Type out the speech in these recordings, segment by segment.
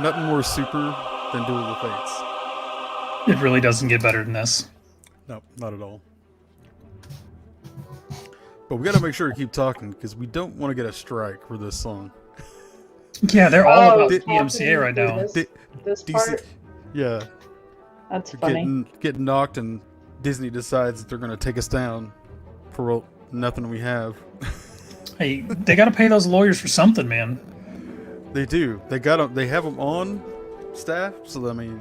nothing more super than Duel of the Fates. It really doesn't get better than this. No, not at all. But we got to make sure to keep talking because we don't want to get a strike for this song. Yeah, they're all about talking PMCA right now. This DC part, Yeah, that's they're funny. getting knocked, and Disney decides that they're going to take us down for nothing we have. Hey, they got to pay those lawyers for something, man. They do. They got them. They have them on staff, so I mean,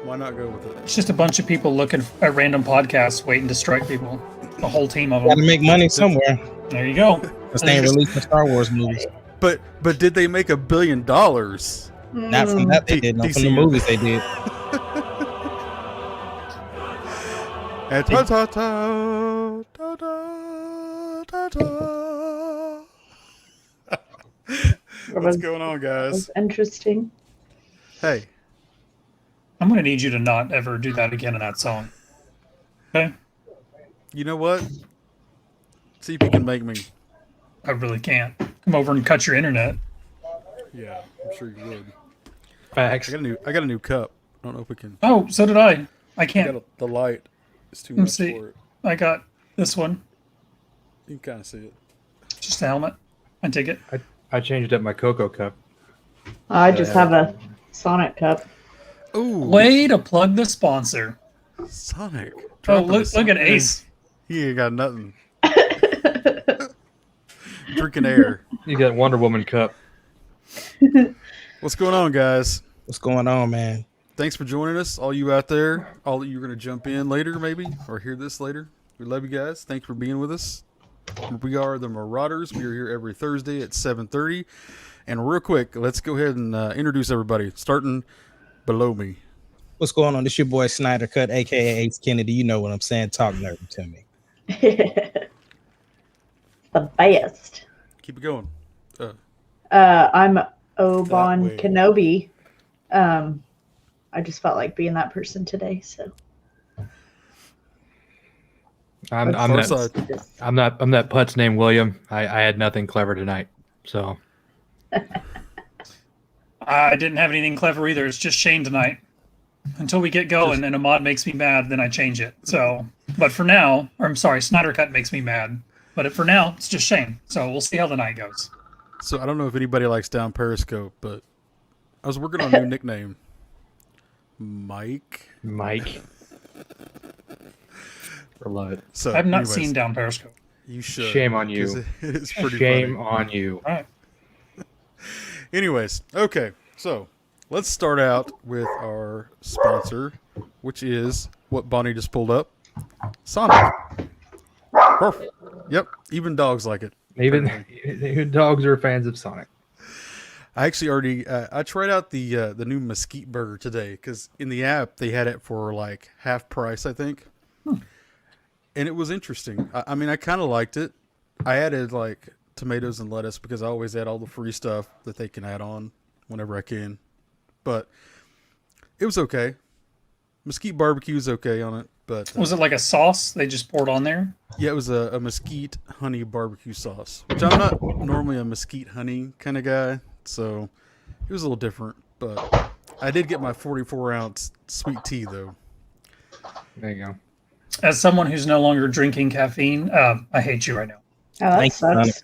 why not go with it? It's just a bunch of people looking at random podcasts waiting to strike people. A whole team of Got to them. make money somewhere. There you go. Because they ain't releasing Star Wars movies. But did they make $1 billion? Not from that they did. Not from the DC. movies they did. And ta ta ta ta ta ta ta. What's going on, guys? That's interesting. Hey, I'm going to need you to not ever do that again in that song. Okay? you know what? See if you can make me. I really can't. Come over and cut your internet. Yeah, I'm sure you would. Facts. I got a new cup. I don't know if we can. Oh, so did I. I can't. The light is too Let me much see. for it. I got this one. You can kind of see it. Just a helmet. I take it. I changed up my Cocoa cup. I just have a Sonic cup. Ooh, Way to plug the sponsor. Sonic. Oh, Dropping look the at Sonic. Ace. He ain't got nothing. Drinking air. You got Wonder Woman cup. What's going on, guys? What's going on, man? Thanks for joining us, all you out there. All of you are going to jump in later, maybe, or hear this later. We love you guys. Thanks for being with us. We are the Marauders. We are here every Thursday at 7:30. And real quick, let's go ahead and introduce everybody, starting below me. What's going on? This your boy Snyder Cut, a.k.a. Ace Kennedy. You know what I'm saying. Talk nerdy to me. The best. Keep it going. I'm That Oban way. Kenobi. I just felt like being that person today, so I'm Far that side. I'm that putz named William. I had nothing clever tonight. So I didn't have anything clever either. It's just Shane tonight. Until we get going and a mod makes me mad, then I change it. So, but for now, or I'm sorry, Snyder Cut makes me mad. But for now, it's just Shane. So we'll see how the night goes. So I don't know if anybody likes Down Periscope, but I was working on a new nickname. Mike. for So I've not anyways, seen Down Periscope. You should. Shame on you. 'cause It is pretty Shame funny. on you. All right. Anyways, okay, so let's start out with our sponsor, which is what Bonnie just pulled up, Sonic. Perfect. Yep, even dogs like it. Even dogs are fans of Sonic. I actually already I tried out the new mesquite burger today because in the app they had it for like half price, I think, and it was interesting. I mean, I kind of liked it. I added like tomatoes and lettuce because I always add all the free stuff that they can add on whenever I can, but it was okay. Mesquite barbecue is okay on it, but Was it like a sauce they just poured on there? yeah, it was a mesquite honey barbecue sauce, which I'm not normally a mesquite honey kind of guy, so it was a little different. But I did get my 44-ounce sweet tea though. There you go. As someone who's no longer drinking caffeine, I hate you right now. oh, that Thanks, Sonic. sucks.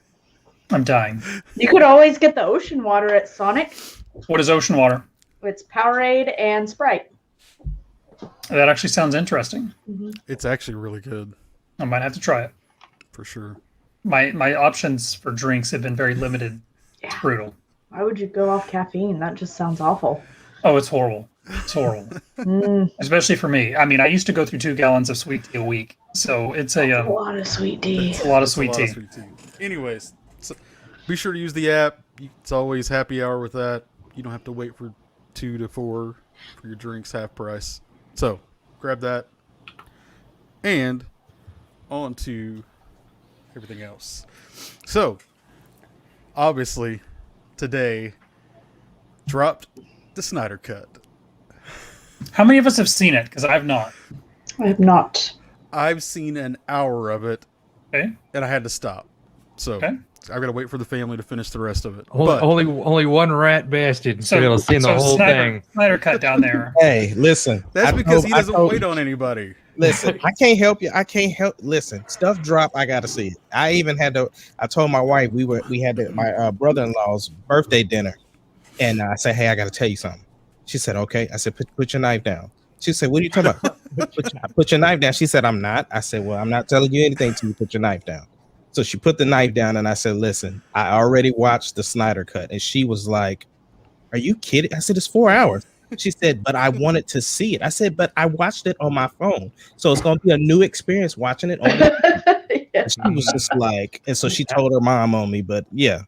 I'm dying. You could always get the ocean water at Sonic. What is ocean water? It's Powerade and Sprite. That actually sounds interesting. It's actually really good I might have to try it. for sure. My options for drinks have been very limited. It's brutal. Why would you go off caffeine? That just sounds awful. Oh, it's horrible. It's horrible. Especially for me. I mean, I used to go through 2 gallons of sweet tea a week. So it's a A lot of sweet tea. it's a lot of It's a sweet lot tea. of sweet tea. Anyways, so be sure to use the app. It's always happy hour with that. You don't have to wait for 2 to 4 for your drinks half price. So grab that. And on to everything else. So obviously today dropped the Snyder Cut. How many of us have seen it? Because I have not. I have not. I've seen an hour of it Okay. and I had to stop. So Okay. I've got to wait for the family to finish the rest of it. Only, But only one rat bastard So, so, seen the whole thing. Snyder cut down there. Hey, listen. that's because he doesn't told- wait on anybody. Listen, I can't help you. I can't help. Listen, stuff drop. I gotta see it. I even had to. I told my wife we had my brother-in-law's birthday dinner, and I said, "Hey, I gotta tell you something." She said, "Okay." I said, "Put your knife down." She said, "What are you talking about?" Put your knife down. She said, "I'm not." I said, "Well, I'm not telling you anything till you put your knife down." So she put the knife down, and I said, "Listen, I already watched the Snyder cut," and she was like, "Are you kidding?" I said, "It's 4 hours." She said, "But I wanted to see it." I said, "But I watched it on my phone, so it's going to be a new experience watching it on." Yeah. She was just like, and so she told her mom on me. But yeah,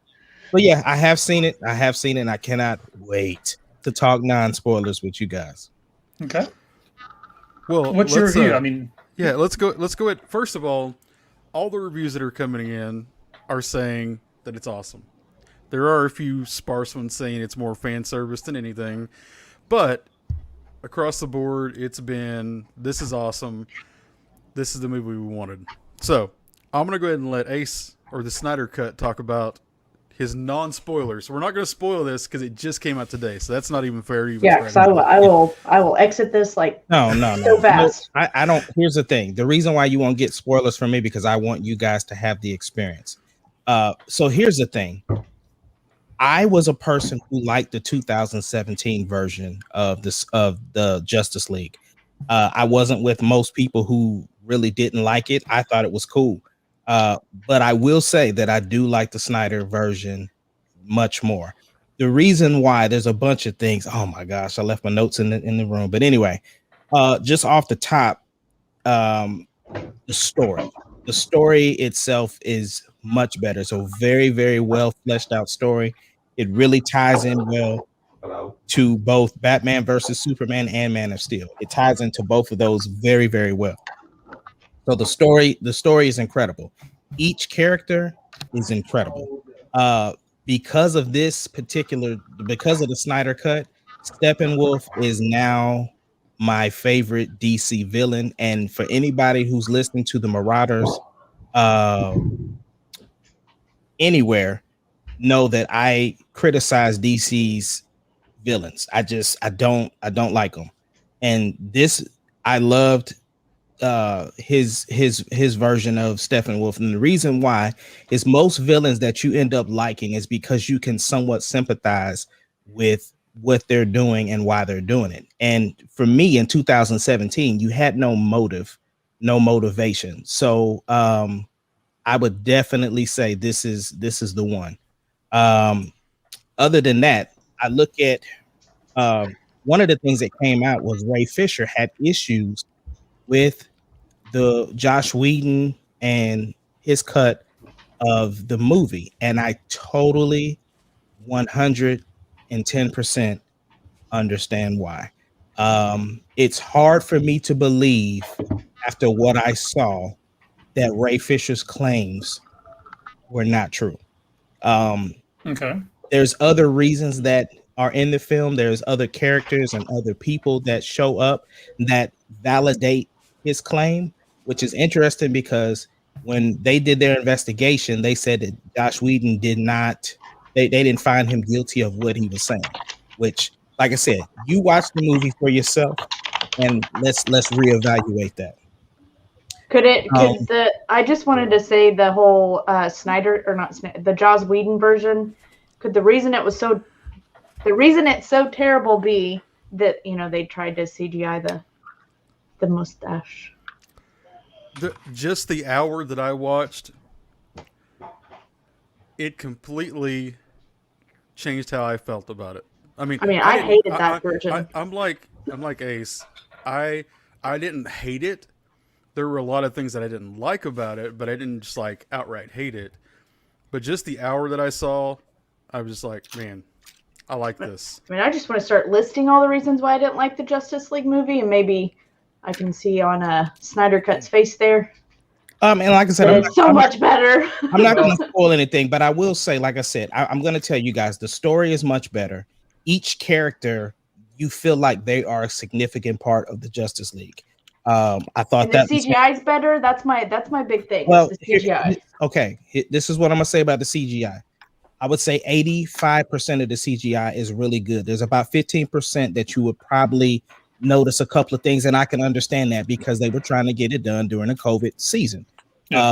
I have seen it. And I cannot wait to talk non-spoilers with you guys. Okay. Well, What's your let's, review? I mean, yeah, let's go at first of all the reviews that are coming in are saying that it's awesome. There are a few sparse ones saying it's more fan service than anything, but across the board it's been, this is awesome, this is the movie we wanted. So I'm gonna go ahead and let Ace, or the Snyder Cut, talk about his non-spoilers. So we're not going to spoil this because it just came out today, so that's not even fair. Yeah, because I will exit this like No. so fast. No, I don't. Here's the thing. The reason why you won't get spoilers from me, because I want you guys to have the experience. So here's the thing. I was a person who liked the 2017 version of the Justice League. I wasn't with most people who really didn't like it. I thought it was cool. But I will say that I do like the Snyder version much more. The reason why, there's a bunch of things. Oh my gosh, I left my notes in the room. But anyway, just off the top, the story itself is much better. So very, very well fleshed out story. It really ties in well to both Batman versus Superman and Man of Steel. It ties into both of those very, very well. So the story is incredible. Each character is incredible. Because of the Snyder Cut, Steppenwolf is now my favorite DC villain. And for anybody who's listening to the Marauders anywhere, know that I criticize DC's villains. I don't like them. And this, I loved his version of Steppenwolf. And the reason why is most villains that you end up liking is because you can somewhat sympathize with what they're doing and why they're doing it. And for me in 2017, you had no motive, no motivation. So I would definitely say this is the one. Other than that, I look at one of the things that came out was Ray Fisher had issues with the Josh Whedon and his cut of the movie, and I totally 110% understand why. It's hard for me to believe after what I saw that Ray Fisher's claims were not true. okay. There's other reasons that are in the film. There's other characters and other people that show up that validate his claim, which is interesting because when they did their investigation, they said that Josh Whedon they didn't find him guilty of what he was saying, which, like I said, you watch the movie for yourself and let's reevaluate that. I just wanted to say the whole the Joss Whedon version, could the reason it's so terrible be that, they tried to CGI the mustache? Just the hour that I watched, it completely changed how I felt about it. I hated that version. I'm like Ace. I didn't hate it. There were a lot of things that I didn't like about it, but I didn't just like outright hate it. But just the hour that I saw, I was just like, man, I like this. I just want to start listing all the reasons why I didn't like the Justice League movie, and maybe I can see on Snyder Cut's face there. And like I said, it's so much better. I'm not going to spoil anything, but I will say, like I said, I'm going to tell you guys, the story is much better. Each character, you feel like they are a significant part of the Justice League. I thought And the that was CGI is better. That's my big thing. well. Is the CGI. This is what I'm gonna say about the CGI. I would say 85% of the CGI is really good. There's about 15% that you would probably notice a couple of things, and I can understand that because they were trying to get it done during the COVID season. Yeah.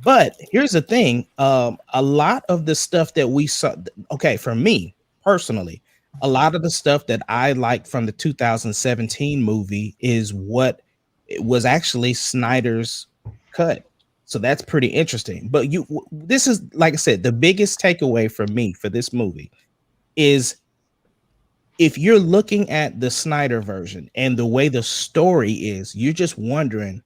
But here's the thing: a lot of the stuff that we saw. Okay, for me personally, a lot of the stuff that I liked from the 2017 movie is what it was actually Snyder's cut. So that's pretty interesting. But this is, like I said, the biggest takeaway for me for this movie is if you're looking at the Snyder version and the way the story is, you're just wondering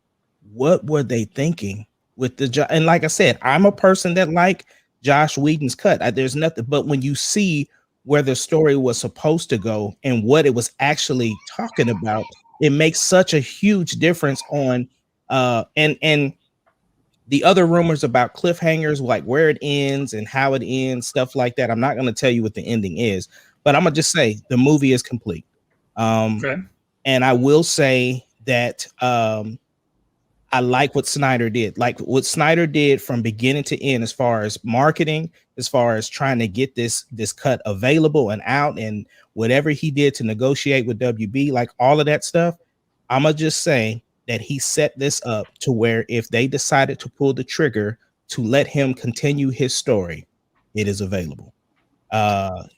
what were they thinking with and like I said, I'm a person that like Josh Whedon's cut. There's nothing, but when you see where the story was supposed to go and what it was actually talking about, it makes such a huge difference on and the other rumors about cliffhangers, like where it ends and how it ends, stuff like that. I'm not going to tell you what the ending is, but I'm gonna just say the movie is complete. Okay. And I will say that I like what Snyder did. Like what Snyder did from beginning to end, as far as marketing, as far as trying to get this cut available and out, and whatever he did to negotiate with WB, like all of that stuff. I'm gonna just say that he set this up to where if they decided to pull the trigger to let him continue his story, it is available. Go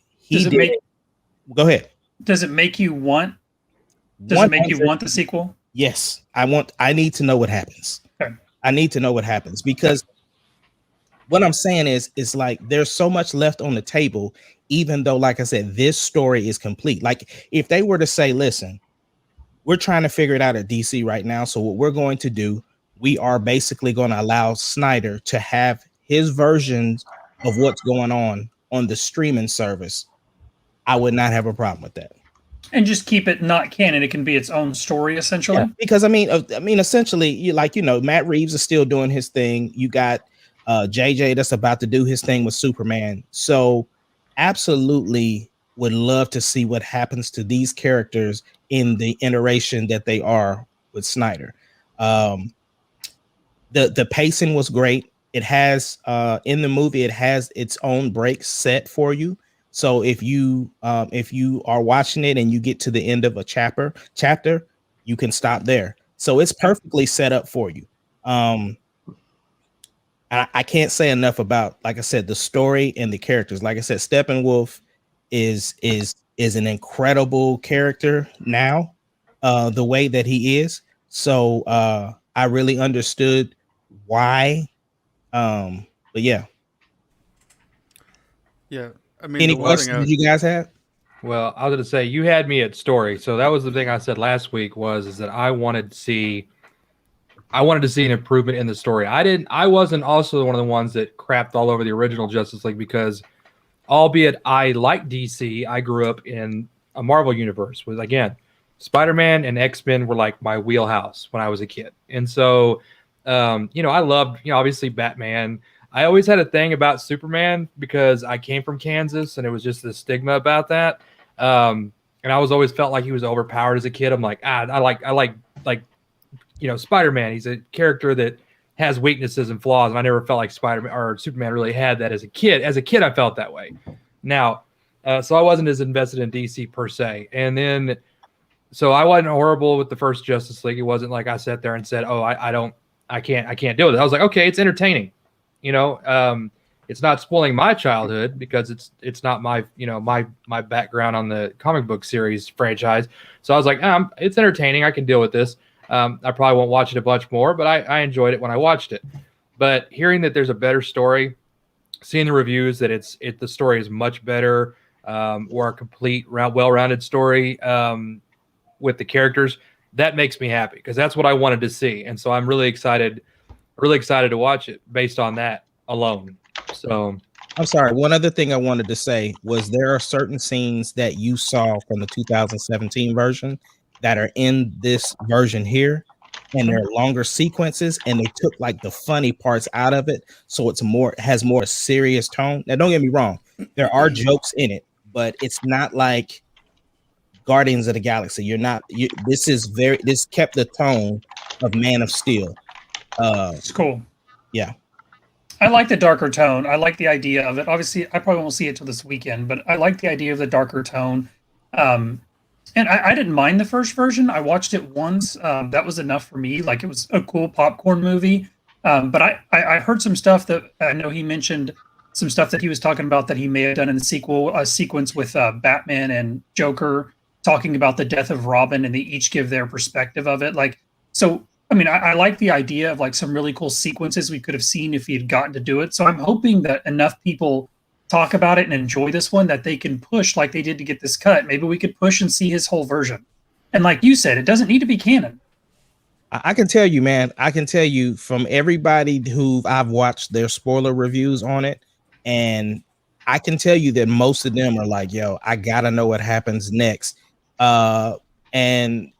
ahead. Does it make you want? Does it make you want the sequel? Yes, I need to know what happens. Okay. I need to know what happens, because what I'm saying is like there's so much left on the table, even though, like I said, this story is complete. Like if they were to say, listen, we're trying to figure it out at DC right now. So what we're going to do, we are basically going to allow Snyder to have his versions of what's going on the streaming service. I would not have a problem with that. And just keep it not canon. It can be its own story, essentially. Yeah, because I mean, essentially, Matt Reeves is still doing his thing. You got JJ that's about to do his thing with Superman. So, absolutely, would love to see what happens to these characters in the iteration that they are with Snyder. The pacing was great. It has in the movie, it has its own breaks set for you. So if you are watching it and you get to the end of a chapter, you can stop there. So it's perfectly set up for you. I can't say enough about, like I said, the story and the characters. Like I said, Steppenwolf is an incredible character now, the way that he is. So I really understood why. But yeah. Yeah. I mean, Any questions you guys have? Well, I was going to say, you had me at story. So that was the thing I said last week is that I wanted to see an improvement in the story. I wasn't also one of the ones that crapped all over the original Justice League, because albeit I like DC, I grew up in a Marvel universe with, again, Spider-Man and X-Men were like my wheelhouse when I was a kid. And so, I loved, obviously Batman. I always had a thing about Superman because I came from Kansas and it was just the stigma about that. And I always felt like he was overpowered as a kid. I'm like, I like Spider-Man. He's a character that has weaknesses and flaws, and I never felt like Spider-Man or Superman really had that as a kid. As a kid, I felt that way. Now, so I wasn't as invested in DC per se. And then, so I wasn't horrible with the first Justice League. It wasn't like I sat there and said, oh, I can't deal with it. I was like, okay, it's entertaining. It's not spoiling my childhood because it's not my my background on the comic book series franchise. So I was like, it's entertaining. I can deal with this. I probably won't watch it a bunch more, but I enjoyed it when I watched it. But hearing that there's a better story, seeing the reviews that the story is much better, or a complete well-rounded story with the characters, that makes me happy because that's what I wanted to see. And so I'm really excited to watch it based on that alone. So I'm sorry. One other thing I wanted to say was there are certain scenes that you saw from the 2017 version that are in this version here, and they're longer sequences, and they took like the funny parts out of it, so has more serious tone. Now, don't get me wrong, there are jokes in it, but it's not like Guardians of the Galaxy. You're not. This kept the tone of Man of Steel. It's cool. Yeah. I like the darker tone. I like the idea of it. Obviously, I probably won't see it till this weekend, but I like the idea of the darker tone. And I didn't mind the first version. I watched it once. That was enough for me. Like, it was a cool popcorn movie. But I heard some stuff that I know he mentioned some stuff that he was talking about that he may have done in the sequel, a sequence with Batman and Joker talking about the death of Robin, and they each give their perspective of it. Like, so, I mean, I like the idea of like some really cool sequences we could have seen if he had gotten to do it. So I'm hoping that enough people talk about it and enjoy this one that they can push like they did to get this cut. Maybe we could push and see his whole version. And like you said, it doesn't need to be canon. I can tell you, man. I can tell you from everybody who I've watched their spoiler reviews on it, and I can tell you that most of them are like, "Yo, I gotta know what happens next." And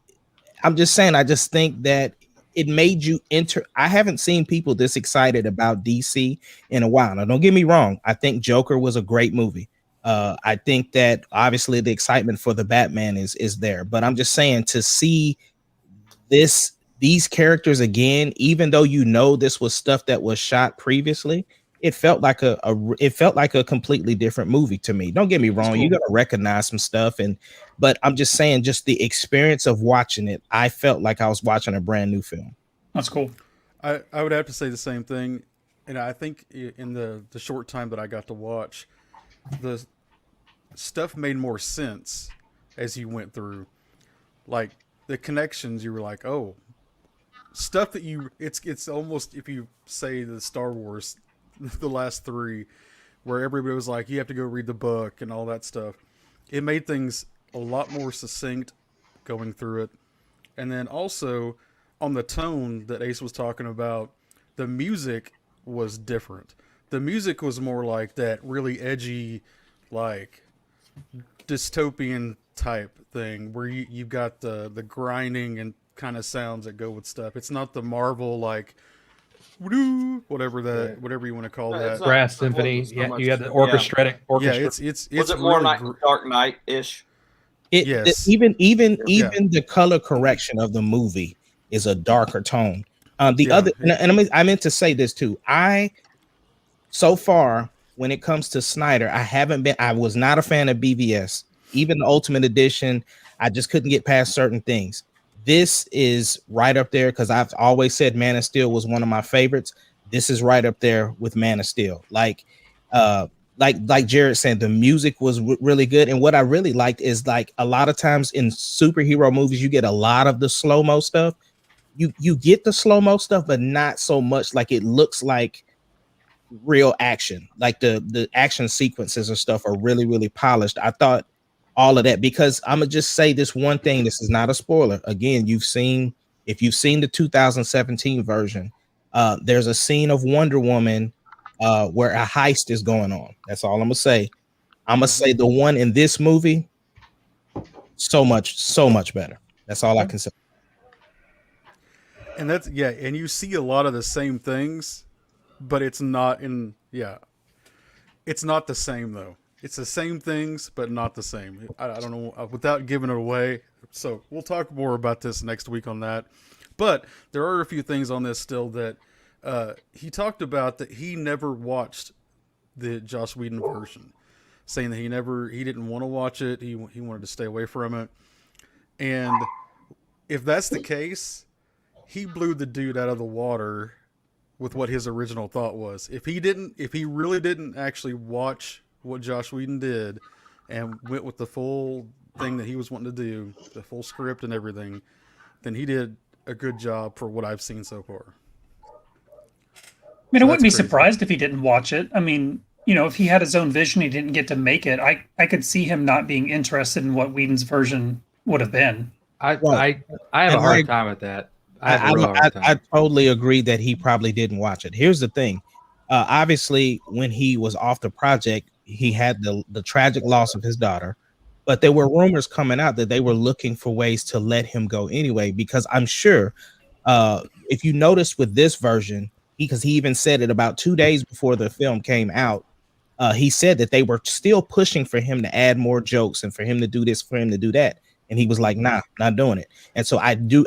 I'm just saying, I just think that it made you enter. I haven't seen people this excited about DC in a while. Now, don't get me wrong. I think Joker was a great movie. I think that obviously the excitement for the Batman is there, but I'm just saying to see these characters again, even though you know this was stuff that was shot previously, it felt like a completely different movie to me. Don't get me wrong, you gotta recognize some stuff, but I'm just saying, just the experience of watching it, I felt like I was watching a brand new film. That's cool. I would have to say the same thing, and I think in the short time that I got to watch, the stuff made more sense as you went through. Like the connections, you were like, oh, stuff that it's almost, if you say the Star Wars, the last three, where everybody was like, you have to go read the book and all that stuff. It made things a lot more succinct going through it. And then also on the tone that Ace was talking about, the music was different. The music was more like that really edgy, like dystopian type thing where you've got the grinding and kind of sounds that go with stuff. It's not the Marvel like whatever you want to call that. Brass symphony. Yeah, you had the orchestra. Yeah, it's was it more really like Dark Knight ish? Yes. Even the color correction of the movie is a darker tone. And I meant to say this too. So far, when it comes to Snyder, I was not a fan of BVS. Even the Ultimate Edition, I just couldn't get past certain things. This is right up there because I've always said Man of Steel was one of my favorites. This is right up there with Man of Steel. Like Jared said, the music was really good. And what I really liked is, like, a lot of times in superhero movies, you get a lot of the slow-mo stuff. You get the slow-mo stuff, but not so much. Like, it looks like real action. Like the action sequences and stuff are really, really polished. I thought all of that, because I'm gonna just say this one thing. This is not a spoiler. Again, if you've seen the 2017 version, there's a scene of Wonder Woman where a heist is going on. That's all I'm gonna say. I'm gonna say the one in this movie, so much better. That's all I can say. And and you see a lot of the same things, but it's not it's not the same though. It's the same things, but not the same. I don't know, without giving it away. So we'll talk more about this next week on that. But there are a few things on this still that he talked about that he never watched the Joss Whedon version, saying that he didn't want to watch it. He wanted to stay away from it. And if that's the case, he blew the dude out of the water with what his original thought was. If he really didn't actually watch what Joss Whedon did and went with the full thing that he was wanting to do, the full script and everything, then he did a good job for what I've seen so far. I mean, I wouldn't be surprised if he didn't watch it. I mean, if he had his own vision, he didn't get to make it. I could see him not being interested in what Whedon's version would have been. I have a hard time with that. I totally agree that he probably didn't watch it. Here's the thing. Obviously, when he was off the project, he had the tragic loss of his daughter, but there were rumors coming out that they were looking for ways to let him go anyway, because I'm sure if you notice with this version, because he even said it about 2 days before the film came out, he said that they were still pushing for him to add more jokes and for him to do this, for him to do that. And he was like, nah, not doing it. And so I do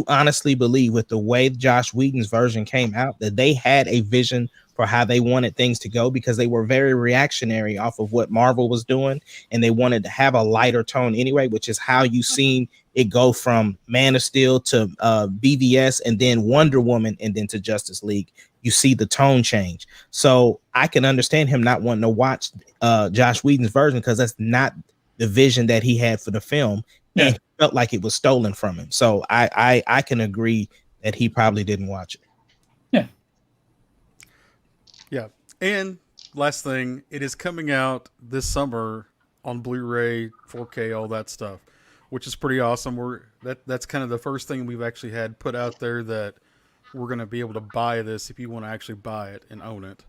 honestly believe with the way Josh Whedon's version came out that they had a vision for how they wanted things to go, because they were very reactionary off of what Marvel was doing, and they wanted to have a lighter tone anyway, which is how you seen it go from Man of Steel to BVS, and then Wonder Woman, and then to Justice League. You see the tone change. So I can understand him not wanting to watch Josh Whedon's version, because that's not the vision that he had for the film. Yeah. And he felt like it was stolen from him. So I can agree that he probably didn't watch it. Yeah. And last thing, it is coming out this summer on Blu-ray, 4K, all that stuff, which is pretty awesome. That's kind of the first thing we've actually had put out there that we're going to be able to buy this if you want to actually buy it and own it,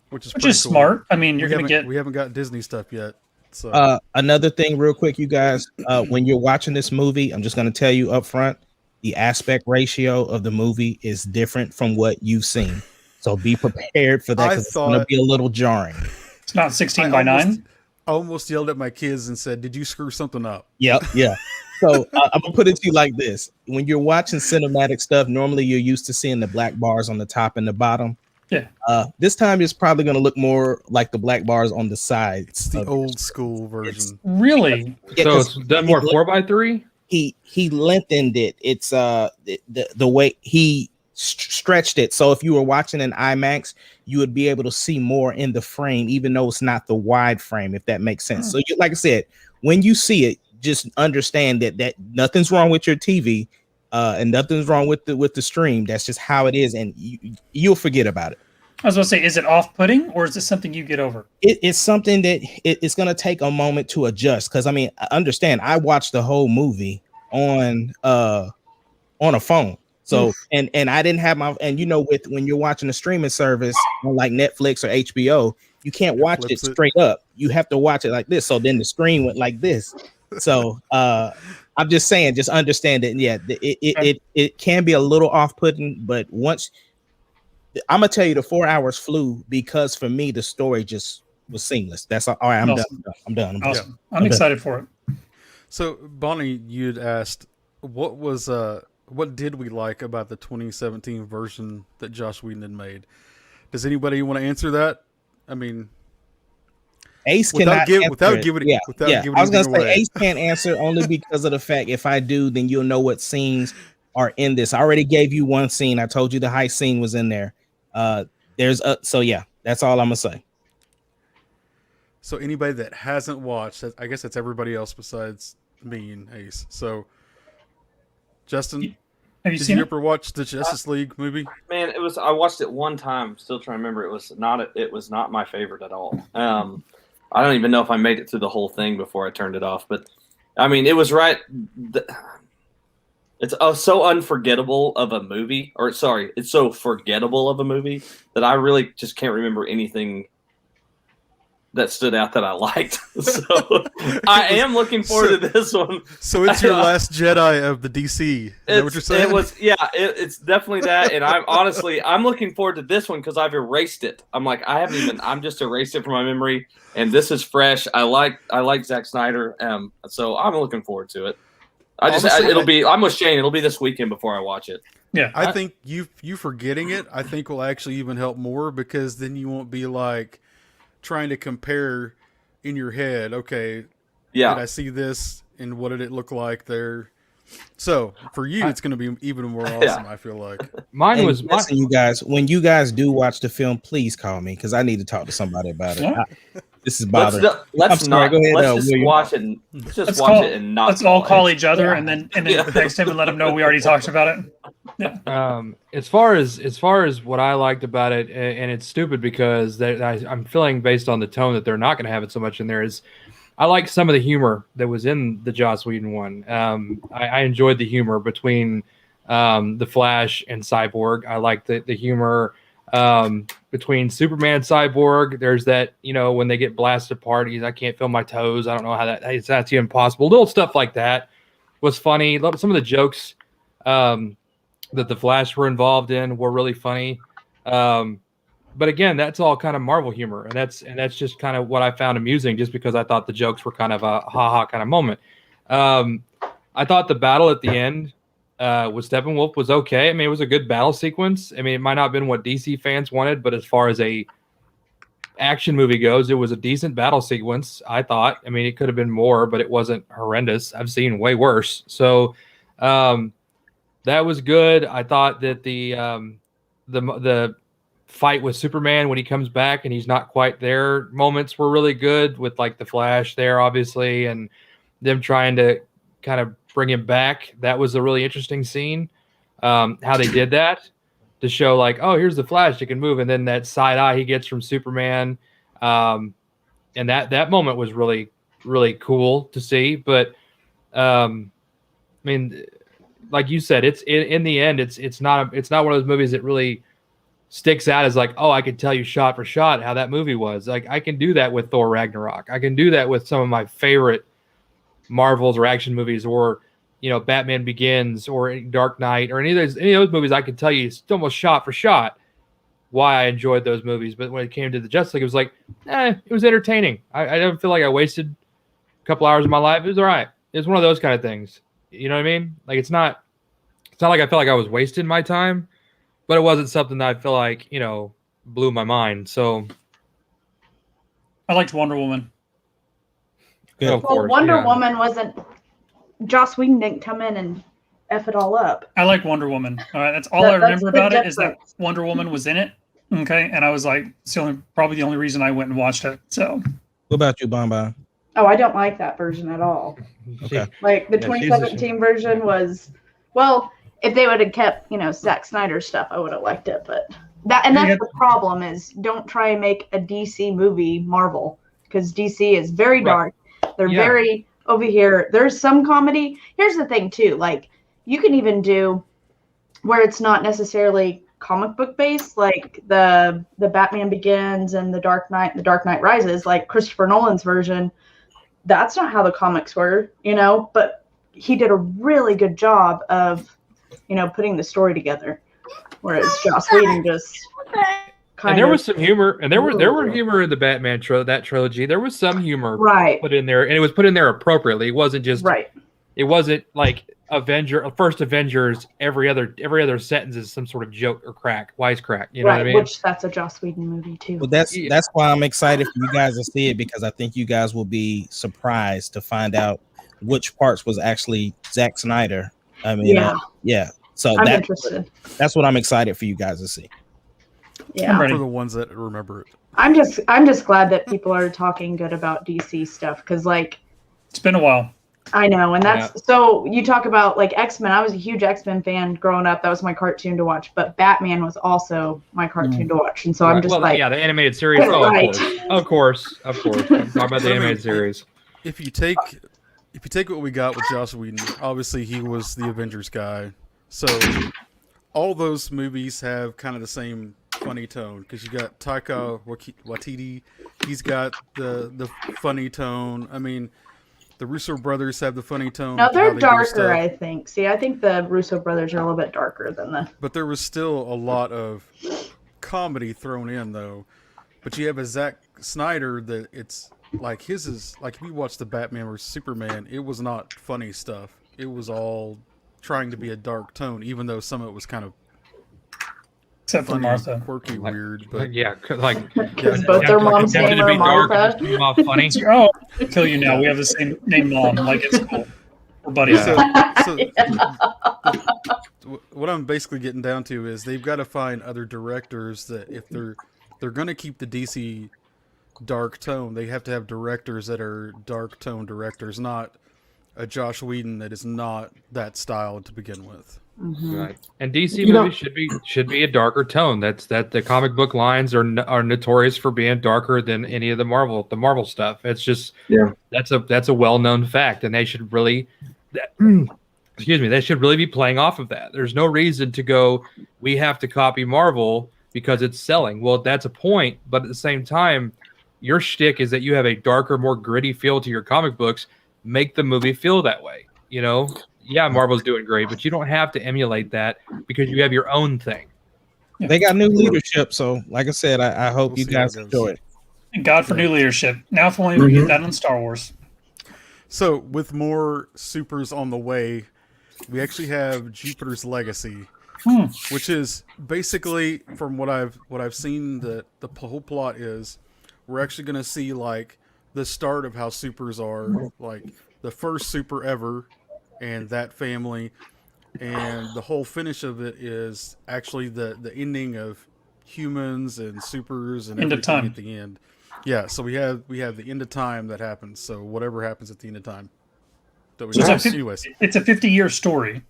which is cool. Smart. I mean, we haven't got Disney stuff yet. So another thing real quick, you guys, when you're watching this movie, I'm just going to tell you up front, the aspect ratio of the movie is different from what you've seen. So be prepared for that, because it's going to be a little jarring. It's not 16 by 9. I almost yelled at my kids and said, "Did you screw something up?" Yep. Yeah. So I'm going to put it to you like this. When you're watching cinematic stuff, normally you're used to seeing the black bars on the top and the bottom. Yeah. This time it's probably going to look more like the black bars on the sides. It's the old school version. Really? So it's done more 4x3? He lengthened it. It's the way he stretched it. So if you were watching an IMAX, you would be able to see more in the frame, even though it's not the wide frame, if that makes sense. So like I said, when you see it, just understand that nothing's wrong with your TV, and nothing's wrong with the stream. That's just how it is, and you'll forget about it. I was going to say, is it off-putting, or is it something you get over? It's something that it's going to take a moment to adjust, because I mean, understand, I watched the whole movie on a phone. So and I didn't have my, and when you're watching a streaming service like Netflix or HBO, you can't watch it straight up. You have to watch it like this. So then the screen went like this. So I'm just saying, just understand that. Yeah, it can be a little off-putting, but once I'm gonna tell you, the 4 hours flew, because for me the story just was seamless. That's all. All right, I'm done. Awesome. I'm excited for it. So Bonnie, you'd asked what did we like about the 2017 version that Josh Whedon had made? Does anybody want to answer that? I mean, Ace cannot without giving I was gonna say away. Ace can't answer, only because of the fact, if I do, then you'll know what scenes are in this. I already gave you one scene. I told you the heist scene was in there. So yeah, that's all I'm gonna say. So anybody that hasn't watched, I guess that's everybody else besides me and Ace. So Justin, have you did seen you it? ever watch the Justice League movie? Man, I watched it one time. Still trying to remember. It was not my favorite at all. I don't even know if I made it through the whole thing before I turned it off. But I mean, it was right. It's so unforgettable of a movie, it's so forgettable of a movie that I really just can't remember anything that stood out that I liked. So I am looking forward to this one. So it's your last Jedi of the DC. Is that what you're saying? It's definitely that. And I'm looking forward to this one because I've erased it. I'm just erased it from my memory. And this is fresh. I like Zack Snyder. So I'm looking forward to it. I'm with Shane. It'll be this weekend before I watch it. Yeah. I think you forgetting it, I think will actually even help more, because then you won't be like trying to compare in your head. Okay. Yeah. Did I see this and what did it look like there? So for you, it's going to be even more awesome. I feel like listen, you guys, when you guys do watch the film, please call me, because I need to talk to somebody about it. Yeah. This is bothering. Let's just watch it. Let's watch it and not. Let's all call each other and then text him and let him know we already talked about it. Yeah. As far as what I liked about it, and it's stupid because I'm feeling based on the tone that they're not going to have it so much in there, is I like some of the humor that was in the Joss Whedon one. I enjoyed the humor between the Flash and Cyborg. I like the humor between Superman and Cyborg. There's that, when they get blasted apart, I can't feel my toes. I don't know how that's even possible. Little stuff like that was funny. Some of the jokes that the Flash were involved in were really funny. But again, that's all kind of Marvel humor, and that's just kind of what I found amusing, just because I thought the jokes were kind of a ha-ha kind of moment. I thought the battle at the end with Steppenwolf was okay. I mean, it was a good battle sequence. I mean, it might not have been what DC fans wanted, but as far as a action movie goes, it was a decent battle sequence, I thought. I mean, it could have been more, but it wasn't horrendous. I've seen way worse. So that was good. I thought that the fight with Superman when he comes back and he's not quite there moments were really good, with like the Flash there, obviously, and them trying to kind of bring him back. That was a really interesting scene. How they did that to show like, oh, here's the Flash, he can move, and then that side eye he gets from Superman, and that moment was really, really cool to see. But I mean, like you said, it's in the end, it's not one of those movies that really sticks out as like, oh, I could tell you shot for shot how that movie was. Like, I can do that with Thor Ragnarok. I can do that with some of my favorite Marvels or action movies, or Batman Begins or Dark Knight or any of those movies. I can tell you it's almost shot for shot why I enjoyed those movies. But when it came to the Justice League, it was like, it was entertaining. I don't feel like I wasted a couple hours of my life. It was all right. It's one of those kind of things. You know what I mean? Like, it's not like I felt like I was wasting my time, but it wasn't something that I feel like, blew my mind. So I liked Wonder Woman. of Well, course, Wonder yeah. Woman wasn't. Joss Whedon didn't come in and F it all up. I like Wonder Woman. All right, that's all I remember about it, is that Wonder Woman was in it. Okay, and I was like, it's probably the only reason I went and watched it. So, What about you, Bon? Oh, I don't like that version at all. Okay. Like the Yeah, she's 2017 version was, well, if they would have kept, Zack Snyder stuff, I would have liked it. But that's the problem, is don't try and make a DC movie Marvel, because DC is very dark. They're very over here. There's some comedy. Here's the thing too, like you can even do where it's not necessarily comic book based, like the Batman Begins and the Dark Knight Rises, like Christopher Nolan's version. That's not how the comics were, but he did a really good job of, putting the story together. Whereas Joss Whedon just And there was some humor, and there were humor in the Batman trilogy. There was some humor put in there, and it was put in there appropriately. It wasn't just It wasn't like first Avengers. Every other sentence is some sort of joke or wisecrack. You know what I mean? Which that's a Joss Whedon movie too. Well, that's why I'm excited for you guys to see it, because I think you guys will be surprised to find out which parts was actually Zack Snyder. I mean, So I'm interested. That's what I'm excited for you guys to see. Yeah, for the ones that remember it. I'm just glad that people are talking good about DC stuff, because like it's been a while. I know, and that's so you talk about like X-Men. I was a huge X-Men fan growing up. That was my cartoon to watch, but Batman was also my cartoon to watch, and so I'm just like, the animated series. Of course. Talk about the animated series. If you take what we got with Joss Whedon, obviously he was the Avengers guy, so all those movies have kind of the same funny tone, because you got Taika Waititi, he's got the funny tone. I mean, the Russo brothers have the funny tone. No, they're darker, I think. See, I think the Russo brothers are a little bit darker than the. But there was still a lot of comedy thrown in, though. But you have a Zack Snyder that it's like his is like, if you watch the Batman vs Superman, it was not funny stuff. It was all trying to be a dark tone, even though some of it was kind of except for Martha, quirky, weird. But because both their moms' name are Martha. Funny. Oh, I'll kill you now. We have the same name, mom. Like, it's cool. We're buddies. What I'm basically getting down to is they've got to find other directors that, if they're going to keep the DC dark tone, they have to have directors that are dark tone directors, not a Joss Whedon that is not that style to begin with. Mm-hmm. Right. And DC movies should be a darker tone. That's the comic book lines are notorious for being darker than any of the Marvel stuff. It's just that's a well-known fact, and they should really they should really be playing off of that. There's no reason to go, we have to copy Marvel because it's selling. Well, that's a point, but at the same time, your shtick is that you have a darker, more gritty feel to your comic books. Make the movie feel that way, Yeah, Marvel's doing great, but you don't have to emulate that because you have your own thing. They got new leadership, so like I said, I hope you guys enjoy it. Thank God for new leadership. Now, if only we get that on Star Wars. So with more supers on the way, we actually have Jupiter's Legacy, which is basically, from what I've seen, the whole plot is we're actually going to see like the start of how supers are, like the first super ever, and that family, and the whole finish of it is actually the ending of humans and supers and End of everything time. at the end. Yeah, so we have the end of time that happens. So whatever happens at the end of time. That we So know. it's a Anyways, it's a 50-year story.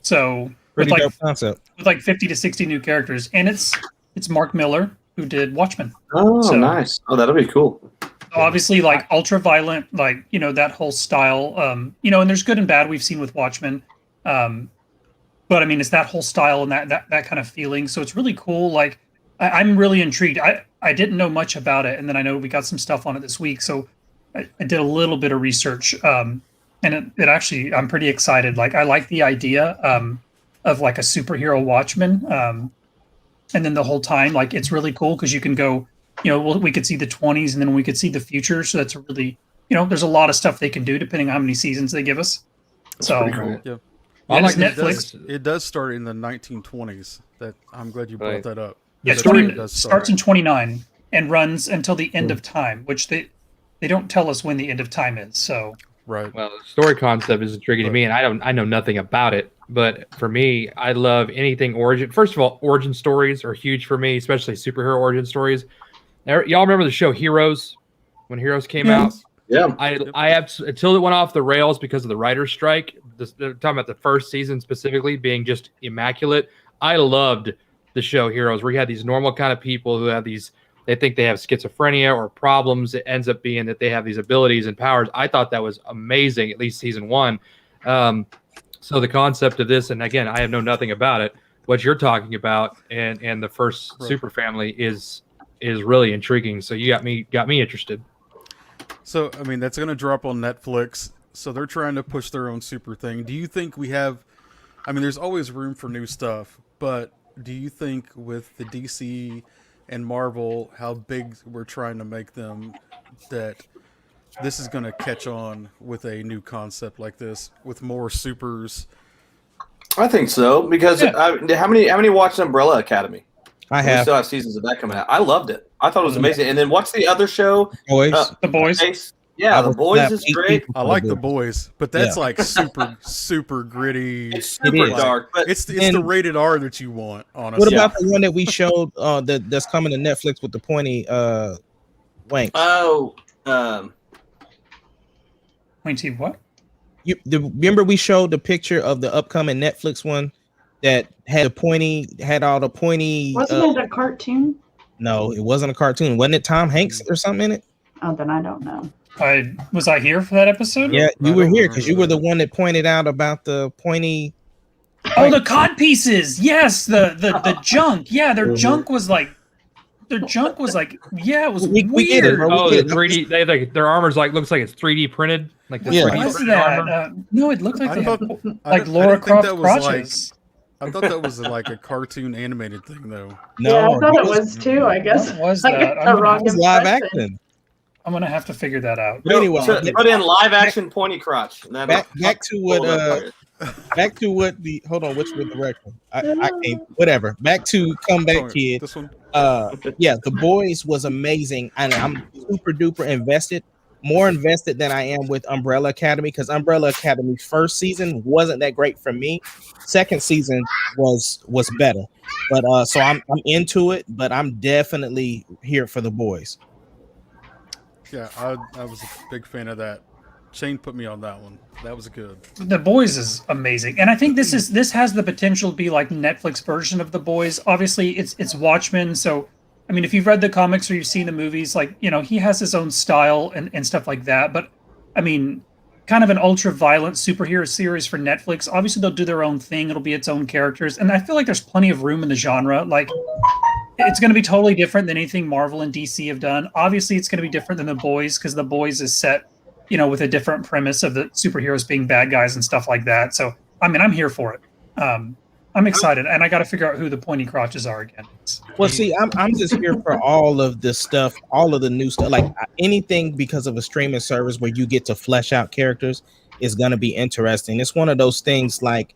So with Pretty dope concept. 50 to 60 new characters, and it's Mark Miller who did Watchmen. Oh, So- nice. Oh, that'll be cool. Obviously, like ultra violent, like that whole style. And there's good and bad we've seen with Watchmen. But I mean, it's that whole style and that kind of feeling. So it's really cool. Like I'm really intrigued. I didn't know much about it, and then I know we got some stuff on it this week. So I did a little bit of research. And it actually, I'm pretty excited. Like, I like the idea of like a superhero Watchman. And then the whole time, like, it's really cool because you can go, we could see the 20s and then we could see the future. So that's a really, there's a lot of stuff they can do depending on how many seasons they give us. So, pretty cool. yeah. and like it's It Netflix. it does start in the 1920s. That I'm glad you brought Right. that up. Yeah, The 20 story does start. starts in 29 and runs until the end of time, which they don't tell us when the end of time is. So, Right. Well, the story concept is intriguing to me, and I know nothing about it. But for me, I love anything origin. First of all, origin stories are huge for me, especially superhero origin stories. Y'all remember the show Heroes when Heroes came out? Yeah. Until it went off the rails because of the writer's strike. They're talking about the first season specifically being just immaculate. I loved the show Heroes, where you had these normal kind of people who have these. They think they have schizophrenia or problems. It ends up being that they have these abilities and powers. I thought that was amazing, at least season one. So the concept of this, and again, I have known nothing about it. What you're talking about, and the first Right. super family is really intriguing. So you got me interested. So I mean, that's going to drop on Netflix. So they're trying to push their own super thing. Do you think we have? I mean, there's always room for new stuff, but do you think with the DC and Marvel, how big we're trying to make them, that this is going to catch on with a new concept like this with more supers? I think so because how many watched Umbrella Academy? I We have still have seasons of that coming out. I loved it. I thought it was amazing. And then what's the other show? boys. the boys. Yeah, I The would Boys slap is 8 great. people I for like the the boys. boys, but that's Yeah. like super gritty. It's super is. dark, but It's the And- rated R that you want, honestly. What about the one that we showed that's coming to Netflix with the pointy wanks? Wait, see what? Remember we showed the picture of the upcoming Netflix one that had all the pointy. Wasn't it a cartoon? No, it wasn't a cartoon. Wasn't it Tom Hanks or something in it? Oh, then I don't know. Was I here for that episode? Yeah, you I were don't here because you were remember the one that pointed out about the pointy. Oh, the cod pieces. Yes, the junk. Yeah, their junk was like, yeah, it was We get it, weird. bro. Oh, the did. 3D. They like their armor's looks like it's 3D printed. Like the Yeah. 3D Was printed that? armor. No, it looked like I they thought, had I like didn't- I Laura didn't think Croft that was crotches. I thought that was like a cartoon animated thing, though. No, Yeah, I thought it was was too. I guess. What was I that? got the wrong live impression. action. I'm gonna have to figure that out. But anyway, put in live action pointy crotch. back to what the hold on, which was direction? I can't whatever. Back to Comeback Kid. This one. Yeah, The Boys was amazing, and I'm super duper invested, more invested than I am with Umbrella Academy, because Umbrella Academy's first season wasn't that great for me. Second season was better, but so I'm into it, but I'm definitely here for The Boys. Yeah, I was a big fan of that. Shane put me on that one. That was good. The Boys is amazing, and I think this has the potential to be like Netflix version of The Boys. Obviously, it's Watchmen, so I mean, if you've read the comics or you've seen the movies, like he has his own style and stuff like that. But I mean, kind of an ultra violent superhero series for Netflix. Obviously, they'll do their own thing. It'll be its own characters, and I feel like there's plenty of room in the genre. Like, it's going to be totally different than anything Marvel and DC have done. Obviously, it's going to be different than The Boys because The Boys is set, with a different premise of the superheroes being bad guys and stuff like that. So, I mean, I'm here for it. I'm I'm excited, and I got to figure out who the pointy crotches are again. Well, see, I'm just here for all of the stuff, all of the new stuff, like anything because of a streaming service where you get to flesh out characters is going to be interesting. It's one of those things like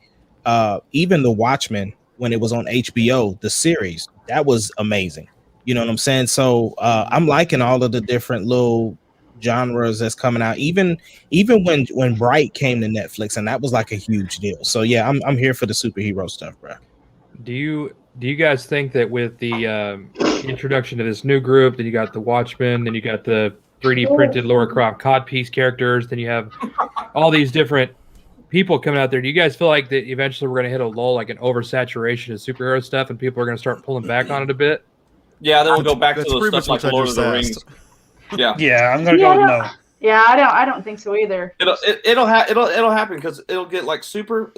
even The Watchmen when it was on HBO, the series that was amazing. You know what I'm saying? So I'm liking all of the different little genres that's coming out. Even when Bright came to Netflix, and that was like a huge deal. So yeah, I'm here for the superhero stuff, bro. Do you guys think that with the introduction to this new group, then you got the Watchmen, then you got the 3D printed Laura Croft codpiece characters, then you have all these different people coming out there? Do you guys feel like that eventually we're going to hit a lull, like an oversaturation of superhero stuff, and people are going to start pulling back on it a bit? Yeah, then we'll go back to That's the pretty stuff much like what I Lord of just the asked. Rings. Yeah, Yeah, I'm gonna go with no. Yeah, I don't think so either. it'll happen because it'll get like super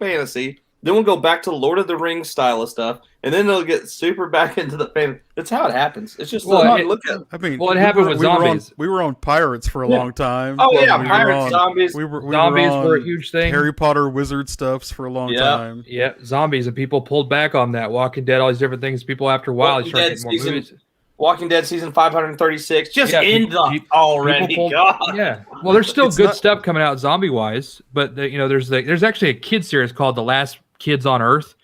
fantasy. Then we'll go back to Lord of the Rings style of stuff, and then it'll get super back into the fan. That's how it happens. It's just look at. I mean, Well, it happened with zombies. We were on pirates for a long time. Oh yeah, We were pirates, on- zombies. Zombies on were a huge thing. Harry Potter wizard stuffs for a long Yeah. time. Yeah, zombies, and people pulled back on that. Walking Dead, all these different things. People after a while Walking started Dead getting more season- movies. Walking Dead season 536. Just Yeah, end people- already. people pulled- God. Yeah, well, there's still It's good not- stuff coming out zombie wise, but there's actually a kid series called The Last Kids on Earth.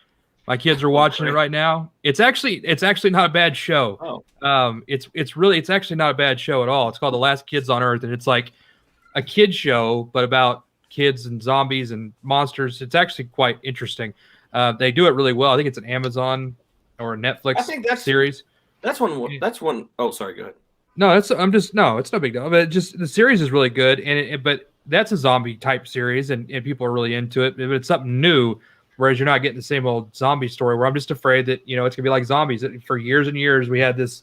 My kids are watching it right now. It's actually not a bad show. Oh. It's actually not a bad show at all. It's called The Last Kids on Earth, and it's like a kid show, but about kids and zombies and monsters. It's actually quite interesting. They do it really well. I think it's an Amazon or a Netflix I think that's- series. That's one. Oh, sorry. Go ahead. No, it's no big deal. But just the series is really good, but that's a zombie type series, and people are really into it. But it's something new, whereas you're not getting the same old zombie story. Where I'm just afraid that it's gonna be like zombies. For years and years, we had this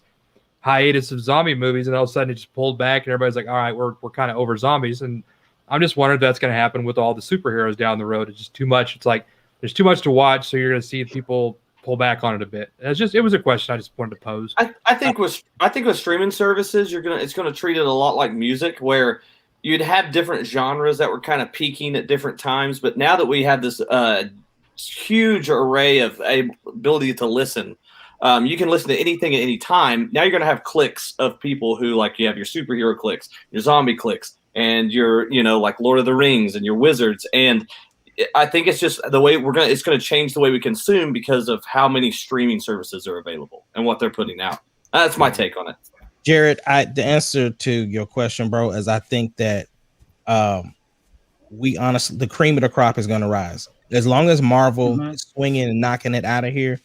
hiatus of zombie movies, and all of a sudden it just pulled back, and everybody's like, "All right, we're kind of over zombies." And I'm just wondering if that's gonna happen with all the superheroes down the road. It's just too much. It's like there's too much to watch, so you're gonna see people pull back on it a bit. It was a question I just wanted to pose. I think with streaming services, it's gonna treat it a lot like music, where you'd have different genres that were kind of peaking at different times. But now that we have this huge array of ability to listen, you can listen to anything at any time. Now you're gonna have clicks of people who you have your superhero clicks, your zombie clicks, and your like Lord of the Rings and your wizards. And I think it's just the way it's going to change the way we consume because of how many streaming services are available and what they're putting out. That's my take on it. Jared, the answer to your question, bro, is I think that the cream of the crop is going to rise. As long as Marvel is swinging and knocking it out of here,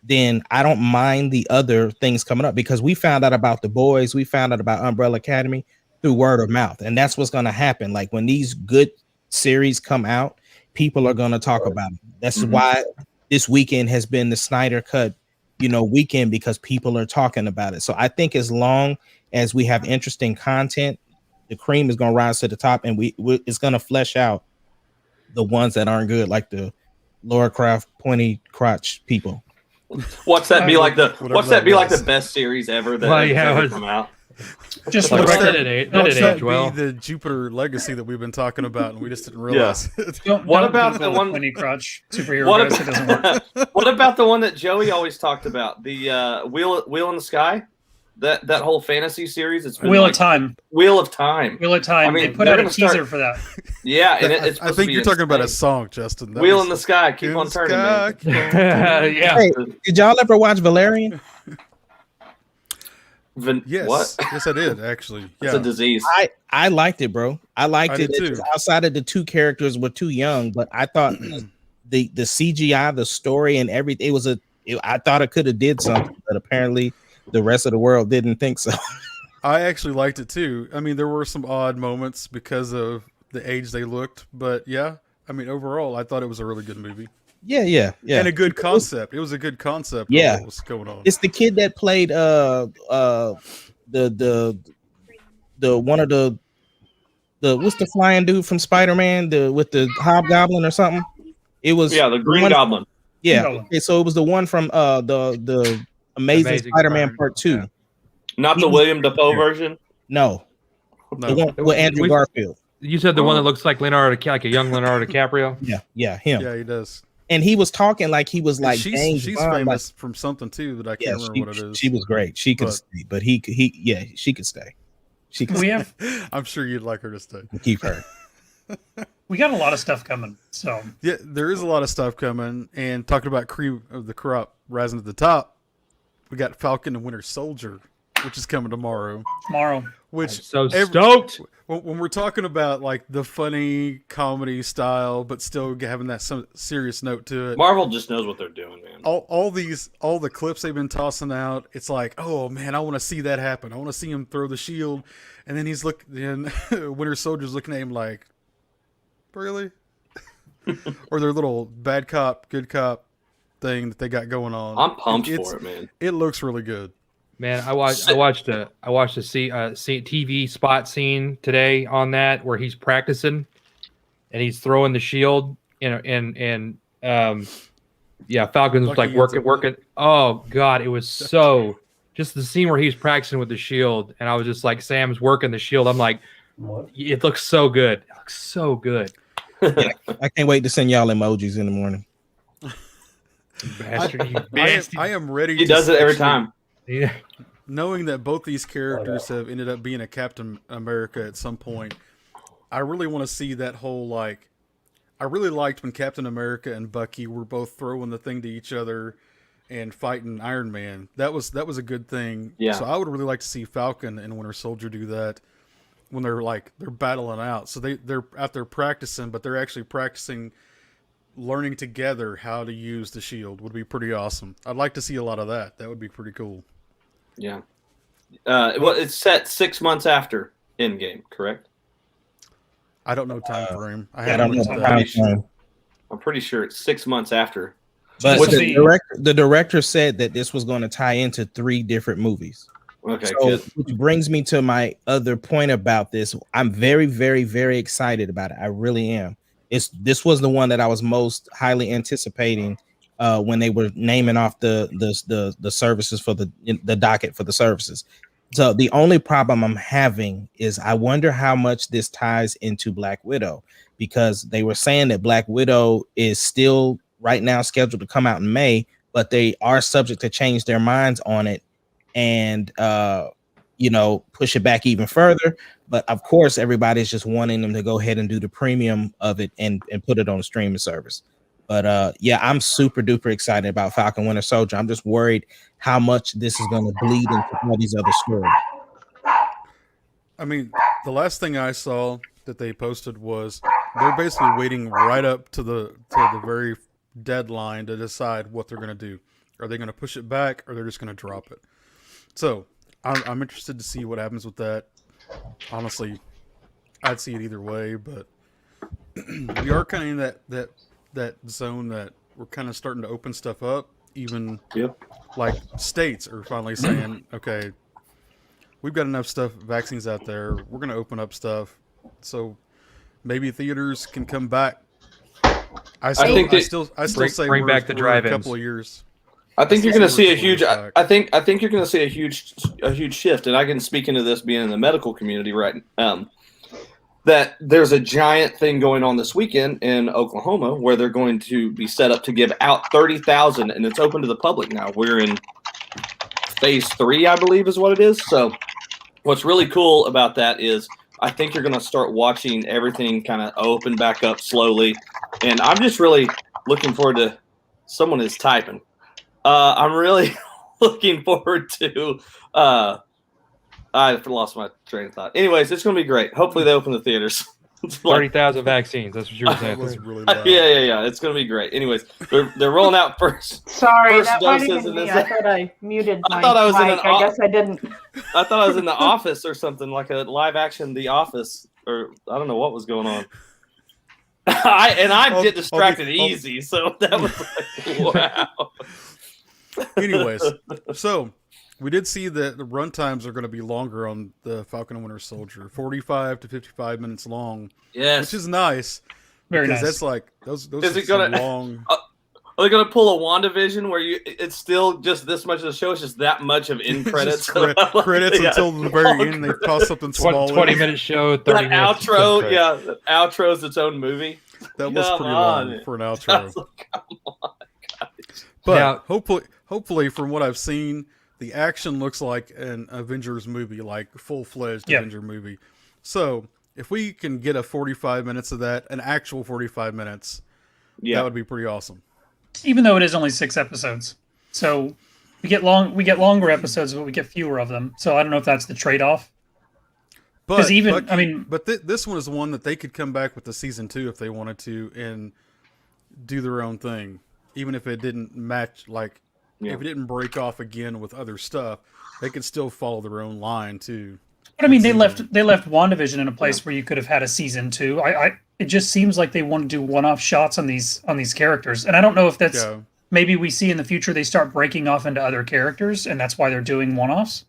then I don't mind the other things coming up, because we found out about The Boys, we found out about Umbrella Academy through word of mouth, and that's what's going to happen. Like when these good series come out, people are going to talk about it. That's why this weekend has been the Snyder Cut, weekend, because people are talking about it. So I think as long as we have interesting content, the cream is going to rise to the top, and it's going to flesh out the ones that aren't good, like the Laura Croft pointy crotch people. What's that be like was. the best series ever that Well, has yeah, ever it was- come out? Just For the looks record, like- that What's didn't that age well. be the Jupiter legacy that we've been talking about, and we just didn't realize it. What don't about Google the one- pointy crotch superhero? What guys, it doesn't work. What about the one that Joey always talked about? The Wheel in the Sky? That whole fantasy series? It's been Wheel of Time. Wheel of Time. Wheel of Time. I mean, they put they're out a gonna teaser start- for that. Yeah, and it's I think you're talking about a song, Justin. That Wheel was- in the Sky. Keep In on the turning, sky, man. keep on turning. Yeah. Hey, did y'all ever watch Valerian? Yes, What? yes, I did actually. It's Yeah, a disease. I liked it, bro. I liked I it. did It's too. outside of the two characters were too young, but I thought the CGI, the story, and everything, I thought it could have did something, but apparently the rest of the world didn't think so. I actually liked it too. I mean, there were some odd moments because of the age they looked, but yeah, I mean, overall, I thought it was a really good movie Yeah. and a good concept. It was a good concept. of Yeah. what was going on? It's the kid that played the one of the what's the flying dude from Spider-Man, with the hobgoblin or something. It was Yeah, the Green one- Goblin. Yeah. Green Goblin. Okay, so it was the one from the Amazing Spider-Man Part 2. Yeah. Not the William Dafoe version. No, No. the one with Andrew Garfield. You said the one that looks like like a young Leonardo DiCaprio. Yeah, him. Yeah, he does. And he was talking like he was like she's James Bond, famous from something too that I can't remember what it is. She was great. She could stay, but he she could stay. She could. I'm sure you'd like her to stay. Keep her. We got a lot of stuff coming. So yeah, there is a lot of stuff coming. And talking about cream of the crop rising to the top, we got Falcon and Winter Soldier, which is coming tomorrow. Which I'm so stoked. When we're talking about like the funny comedy style, but still having that some serious note to it. Marvel just knows what they're doing, man. All the clips they've been tossing out, it's like, oh man, I want to see that happen. I want to see him throw the shield, and then Winter Soldier's looking at him like, really? Or their little bad cop, good cop thing that they got going on. I'm pumped for it, man. It looks really good. Man, I watched a TV spot scene today on that where he's practicing and he's throwing the shield and Falcon's like working. Oh God, it was so just the scene where he's practicing with the shield, and I was just like, Sam's working the shield. I'm like, it looks so good. It looks so good. Yeah, I can't wait to send y'all emojis in the morning. I am ready. He does it every time. Yeah. Knowing that both these characters have ended up being a Captain America at some point, I really want to see that whole like. I really liked when Captain America and Bucky were both throwing the thing to each other and fighting Iron Man. That was a good thing. Yeah. So I would really like to see Falcon and Winter Soldier do that when they're battling out. So they're out there practicing, but they're actually practicing learning together how to use the shield. Would be pretty awesome. I'd like to see a lot of that. That would be pretty cool. Yeah. Well, it's set 6 months after Endgame, correct? I don't know time frame. I don't know time frame. I'm pretty sure it's 6 months after. But the director said that this was going to tie into 3 different movies. Okay, so, good. Which brings me to my other point about this. I'm very, very, very excited about it. I really am. This was the one that I was most highly anticipating when they were naming off the services for the docket for the services. So the only problem I'm having is I wonder how much this ties into Black Widow, because they were saying that Black Widow is still right now scheduled to come out in May, but they are subject to change their minds on it and push it back even further. But of course, everybody's just wanting them to go ahead and do the premium of it and put it on a streaming service. But I'm super duper excited about Falcon Winter Soldier. I'm just worried how much this is going to bleed into all these other stories. I mean, the last thing I saw that they posted was they're basically waiting right up to the very deadline to decide what they're going to do. Are they going to push it back, or they're just going to drop it? So I'm interested to see what happens with that. Honestly, I'd see it either way, but we are kind of in that zone that we're kind of starting to open stuff up. Even like states are finally saying, okay, we've got enough vaccines out there. We're going to open up stuff. So maybe theaters can come back. I still say bring back the drive-ins. A couple of years. I think you're going to see a huge. I think you're going to see a huge shift, and I can speak into this being in the medical community, right? That there's a giant thing going on this weekend in Oklahoma where they're going to be set up to give out 30,000, and it's open to the public now. We're in phase 3, I believe, is what it is. So, what's really cool about that is I think you're going to start watching everything kind of open back up slowly, and I'm just really looking forward to. Someone is typing. I'm really looking forward to. I lost my train of thought. Anyways, it's going to be great. Hopefully, they open the theaters. 30,000 vaccines. That's what you were saying. Really yeah. It's going to be great. Anyways, they're rolling out first. Sorry, first that might have doses been me. in I thought I muted my I thought I was mic. in an I guess I didn't. I thought I was in The Office or something, like a live action The Office, or I don't know what was going on. I get distracted easy, so that was like, wow. Anyways, so we did see that the run times are going to be longer on the Falcon and Winter Soldier, 45 to 55 minutes long. Yes, which is nice. Very because nice. That's like those is it are gonna, long. Are they going to pull a WandaVision where it's still just this much of the show? It's just that much of end credits. Credits until the very end. They toss something small. 20-minute show, 30 minutes. Outro, the outro is its own movie. That was Come pretty on. long for an I outro. was like, come on, guys. But Now- hopefully, from what I've seen, the action looks like an Avengers movie, like full-fledged Yep. Avenger movie. So if we can get a 45 minutes of that, an actual 45 minutes, Yeah. that would be pretty awesome. Even though it is only 6 episodes, so we get longer episodes, but we get fewer of them. So I don't know if that's the trade-off. But 'Cause even- I mean- this one is one that they could come back with the season 2 if they wanted to and do their own thing, even if it didn't match. Like Yeah. if it didn't break off again with other stuff, they could still follow their own line too. But I mean, they left WandaVision in a place where you could have had a season 2. It just seems like they want to do one-off shots on these characters, and I don't know if that's Yeah. maybe we see in the future they start breaking off into other characters, and that's why they're doing one-offs.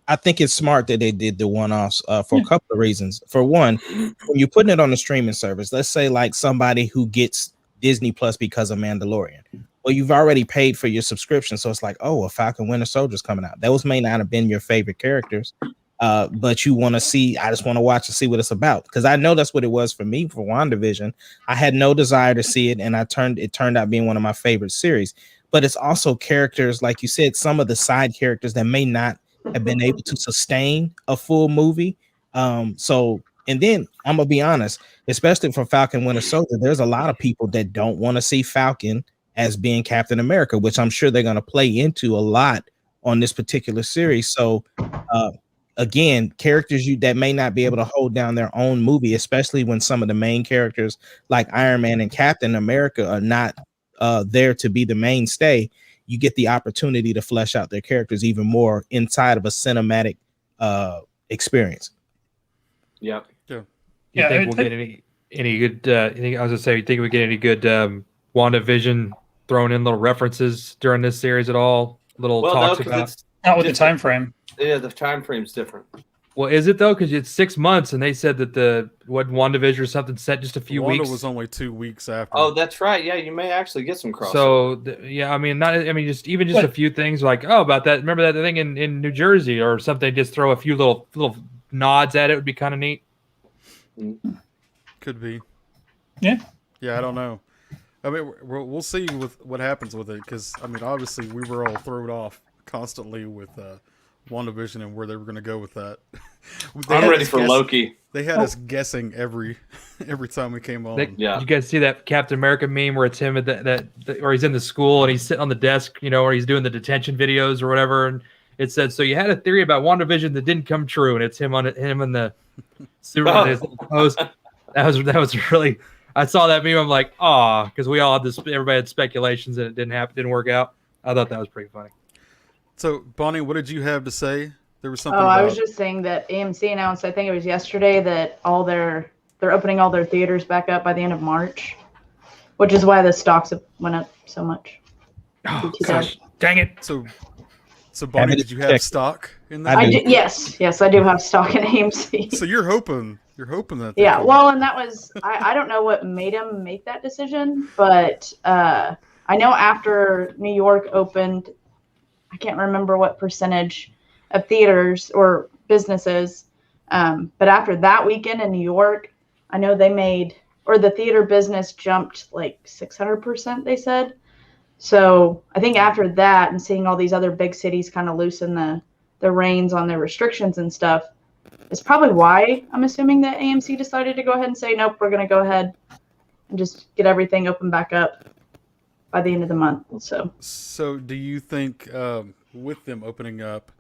I think it's smart that they did the one-offs for a couple of reasons. For one, when you're putting it on the streaming service, let's say like somebody who gets Disney Plus because of Mandalorian. Well, you've already paid for your subscription, so it's like, oh, a Falcon Winter Soldier's coming out. Those may not have been your favorite characters, but you want to see. I just want to watch and see what it's about, because I know that's what it was for me for WandaVision. I had no desire to see it, and it turned out being one of my favorite series. But it's also characters, like you said, some of the side characters that may not have been able to sustain a full movie. And then I'm gonna be honest, especially for Falcon Winter Soldier, there's a lot of people that don't want to see Falcon as being Captain America, which I'm sure they're gonna play into a lot on this particular series. So again, characters that may not be able to hold down their own movie, especially when some of the main characters like Iron Man and Captain America are not there to be the mainstay. You get the opportunity to flesh out their characters even more inside of a cinematic experience. Yep. You Yeah, think we'll get any good? I was gonna say, you think we get any good WandaVision thrown in little references during this series at all? Little Well, no, talks because about. it's Not with the time frame. the time frame's different. Well, is it though? Because it's 6 months, and they said that WandaVision or something set just a few Wanda weeks. was only 2 weeks after. Oh, that's right. Yeah, you may actually get some crossover. So yeah, I mean, just a few things like, oh, about that. Remember that thing in New Jersey or something? Just throw a few little nods at it would be kind of neat. Could be. Yeah. Yeah, I don't know. I mean, we'll see with what happens with it, because I mean, obviously, we were all thrown off constantly with WandaVision and where they were going to go with that. I'm ready for Loki. They had us guessing every time we came on. Yeah. You guys see that Captain America meme where it's him at that or he's in the school and he's sitting on the desk, or he's doing the detention videos or whatever, and it said, "So you had a theory about WandaVision that didn't come true," and it's him in the super post. That was really. I saw that meme. I'm like, because we all had this. Everybody had speculations and it didn't happen, didn't work out. I thought that was pretty funny. So, Bonnie, what did you have to say? There was something. I was just saying that AMC announced, I think it was yesterday, that they're opening all their theaters back up by the end of March, which is why the stocks went up so much. Oh, gosh, dang it! So Bonnie, did you have stock in that? I do, yes, I do have stock in AMC. So you're hoping that. Yeah, well, and that was I don't know what made him make that decision, but I know after New York opened, I can't remember what percentage of theaters or businesses, but after that weekend in New York, I know the theater business jumped like 600%, they said. So I think after that and seeing all these other big cities kind of loosen the reins on their restrictions and stuff, is probably why I'm assuming that AMC decided to go ahead and say, nope, we're going to go ahead and just get everything open back up by the end of the month. So do you think with them opening up,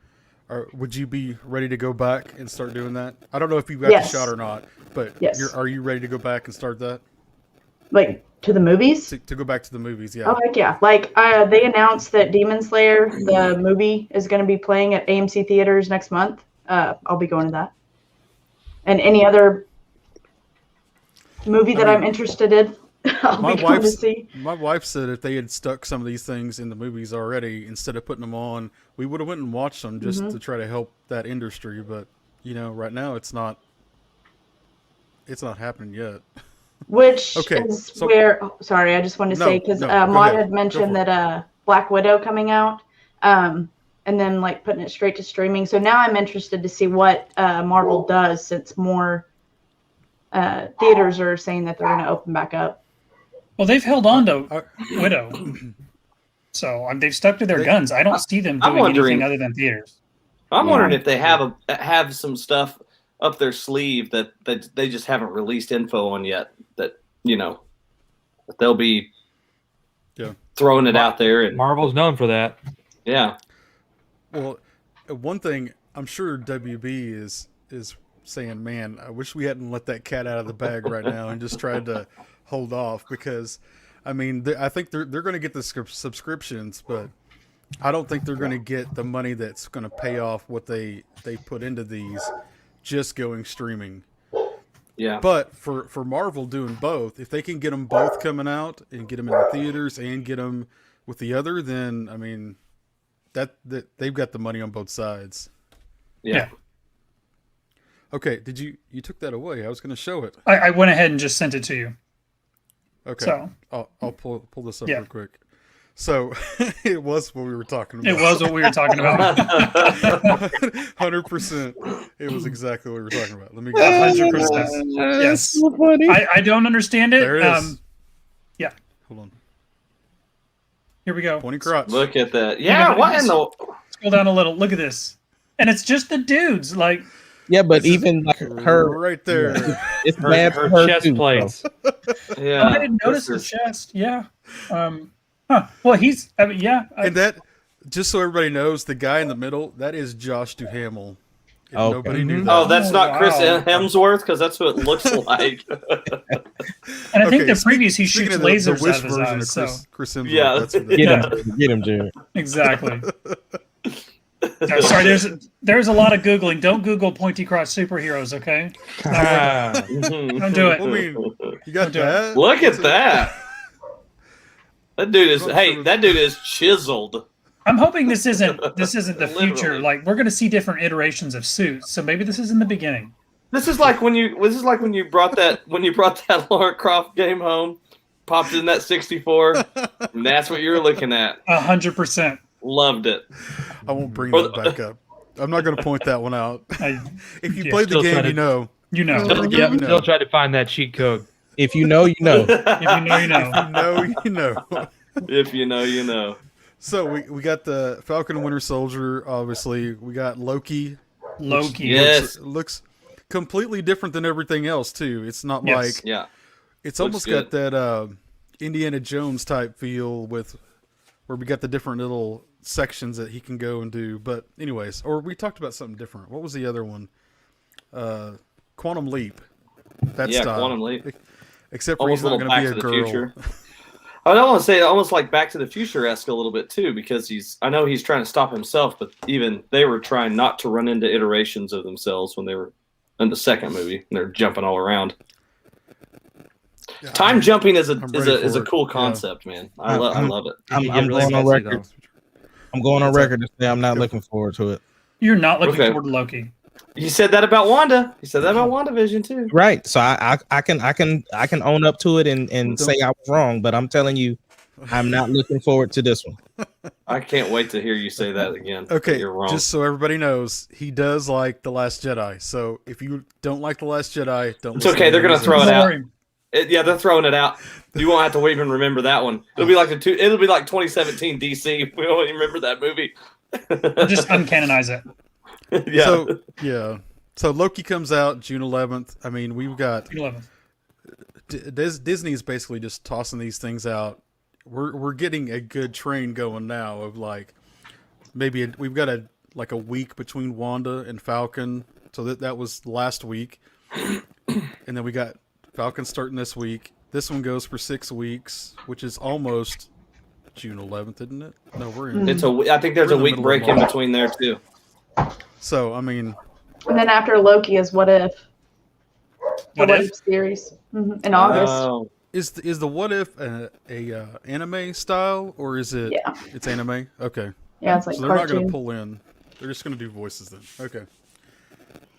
would you be ready to go back and start doing that? I don't know if you got the shot or not, but are you ready to go back and start that? Like to the movies? To go back to the movies, yeah. Oh, heck yeah. Like they announced that Demon Slayer, the movie, is going to be playing at AMC theaters next month. I'll be going to that. And any other movie that I'm interested in, I'll be going to see. My wife said if they had stuck some of these things in the movies already, instead of putting them on, we would have went and watched them just to try to help that industry. But right now it's not happening yet. Which is where. Sorry, I just wanted to say because Maud had mentioned that Black Widow coming out. And then like putting it straight to streaming. So now I'm interested to see what Marvel does, since more theaters are saying that they're going to open back up. Well, they've held on to Widow, so they've stuck to their guns. I don't see them doing anything other than theaters. I'm wondering if they have some stuff up their sleeve that they just haven't released info on yet. That that they'll be throwing it out there. And Marvel's known for that. Yeah. Well, one thing I'm sure WB is saying, man, I wish we hadn't let that cat out of the bag right now and just tried to hold off, because, I mean, I think they're going to get the subscriptions, but I don't think they're going to get the money that's going to pay off what they put into these just going streaming. Yeah. But for Marvel doing both, if they can get them both coming out and get them in the theaters and get them with the other, then, I mean, that they've got the money on both sides. Yeah. Okay, you took that away? I was going to show it. I went ahead and just sent it to you. Okay, So I'll pull this up real quick. So it was what we were talking about. it was what we were talking about. 100%. It was exactly what we were talking about. Let me get 100%. Yes. So funny. I don't understand it. There it is. Yeah. Hold on. Here we go. Pointy crotch. Look at that. Yeah. What in the? Scroll down a little. Look at this. And it's just the dudes. Like, Yeah, but even like her right there. it's Her, bad her for her chest too, plates. Yeah. I didn't notice the chest. Yeah. Well, he's. I mean, yeah. And that, just so everybody knows, the guy in the middle, that is Josh Duhamel. If Okay. nobody knew that. Oh, that's not Chris wow. Hemsworth, because that's what it looks like. And I think Okay, the previous he speaking shoots of lasers Wish out of his version eyes. of So Chris Hemsworth, Yeah. that's what that is. Get him, Jared. exactly. No, sorry, there's a lot of googling. Don't Google pointy crotch superheroes, okay? Don't do it. I mean, you got Don't do it. that? Look at that. That dude is chiseled. I'm hoping this isn't the future. Literally. Like, we're going to see different iterations of suits. So maybe this is in the beginning. This is like when you brought that Lara Croft game home, popped in that 64, and that's what you're looking at. 100%. Loved it. I won't bring that back up. I'm not going to point that one out. If you played the Still game, trying you to- know. You know. Still Yep. you know. Still try to find that cheat code. If you know, you know. If you know, you know. You know, you know. If you know, you know. So we got the Falcon and Winter Soldier, obviously. We got Loki. Loki. Yes. Looks completely different than everything else, too. It's not Yes. like... Yeah. It's Looks almost good. got that Indiana Jones type feel with where we got the different little sections that he can go and do. But anyways, or we talked about something different. What was the other one? Quantum Leap. That style. Quantum Leap. Except for Almost he's a not little going Back to to be a the girl. Future. I don't want to say almost like Back to the Future-esque a little bit too, because I know he's trying to stop himself, but even they were trying not to run into iterations of themselves when they were in the second movie, and they're jumping all around. Yeah, Time jumping is I'm ready a for it. cool Yeah. concept, man. I love it. I'm You get really going on messy, record. though. I'm going on record to say I'm not looking forward to it. You're not looking Okay. forward to Loki. You said that about Wanda. You said that about WandaVision too. Right. So I can own up to it and say I was wrong, but I'm telling you, I'm not looking forward to this one. I can't wait to hear you say that again. Okay, You're wrong. just so everybody knows, he does like The Last Jedi. So if you don't like The Last Jedi, don't It's listen okay, to they're gonna his throw it Don't out. worry. Yeah, they're throwing it out. You won't have to even remember that one. It'll be like it'll be like 2017 DC. We don't even remember that movie. Just uncanonize it. Yeah. So, yeah. So Loki comes out June 11th. I mean, we've got 11. Disney's basically just tossing these things out. We're getting a good train going now of like maybe we've got a week between Wanda and Falcon. So that was last week. And then we got Falcon starting this week. This one goes for 6 weeks, which is almost June 11th, isn't it? No, we're in. I think there's We're a in the week middle of break in March. between there too. So, I mean, And then after Loki is What If? The What What If? If series in August. Oh. is the What If a anime style or is it? Yeah. It's anime. Okay. Yeah, it's like So they're not going cartoon. to pull in. They're just going to do voices then. Okay.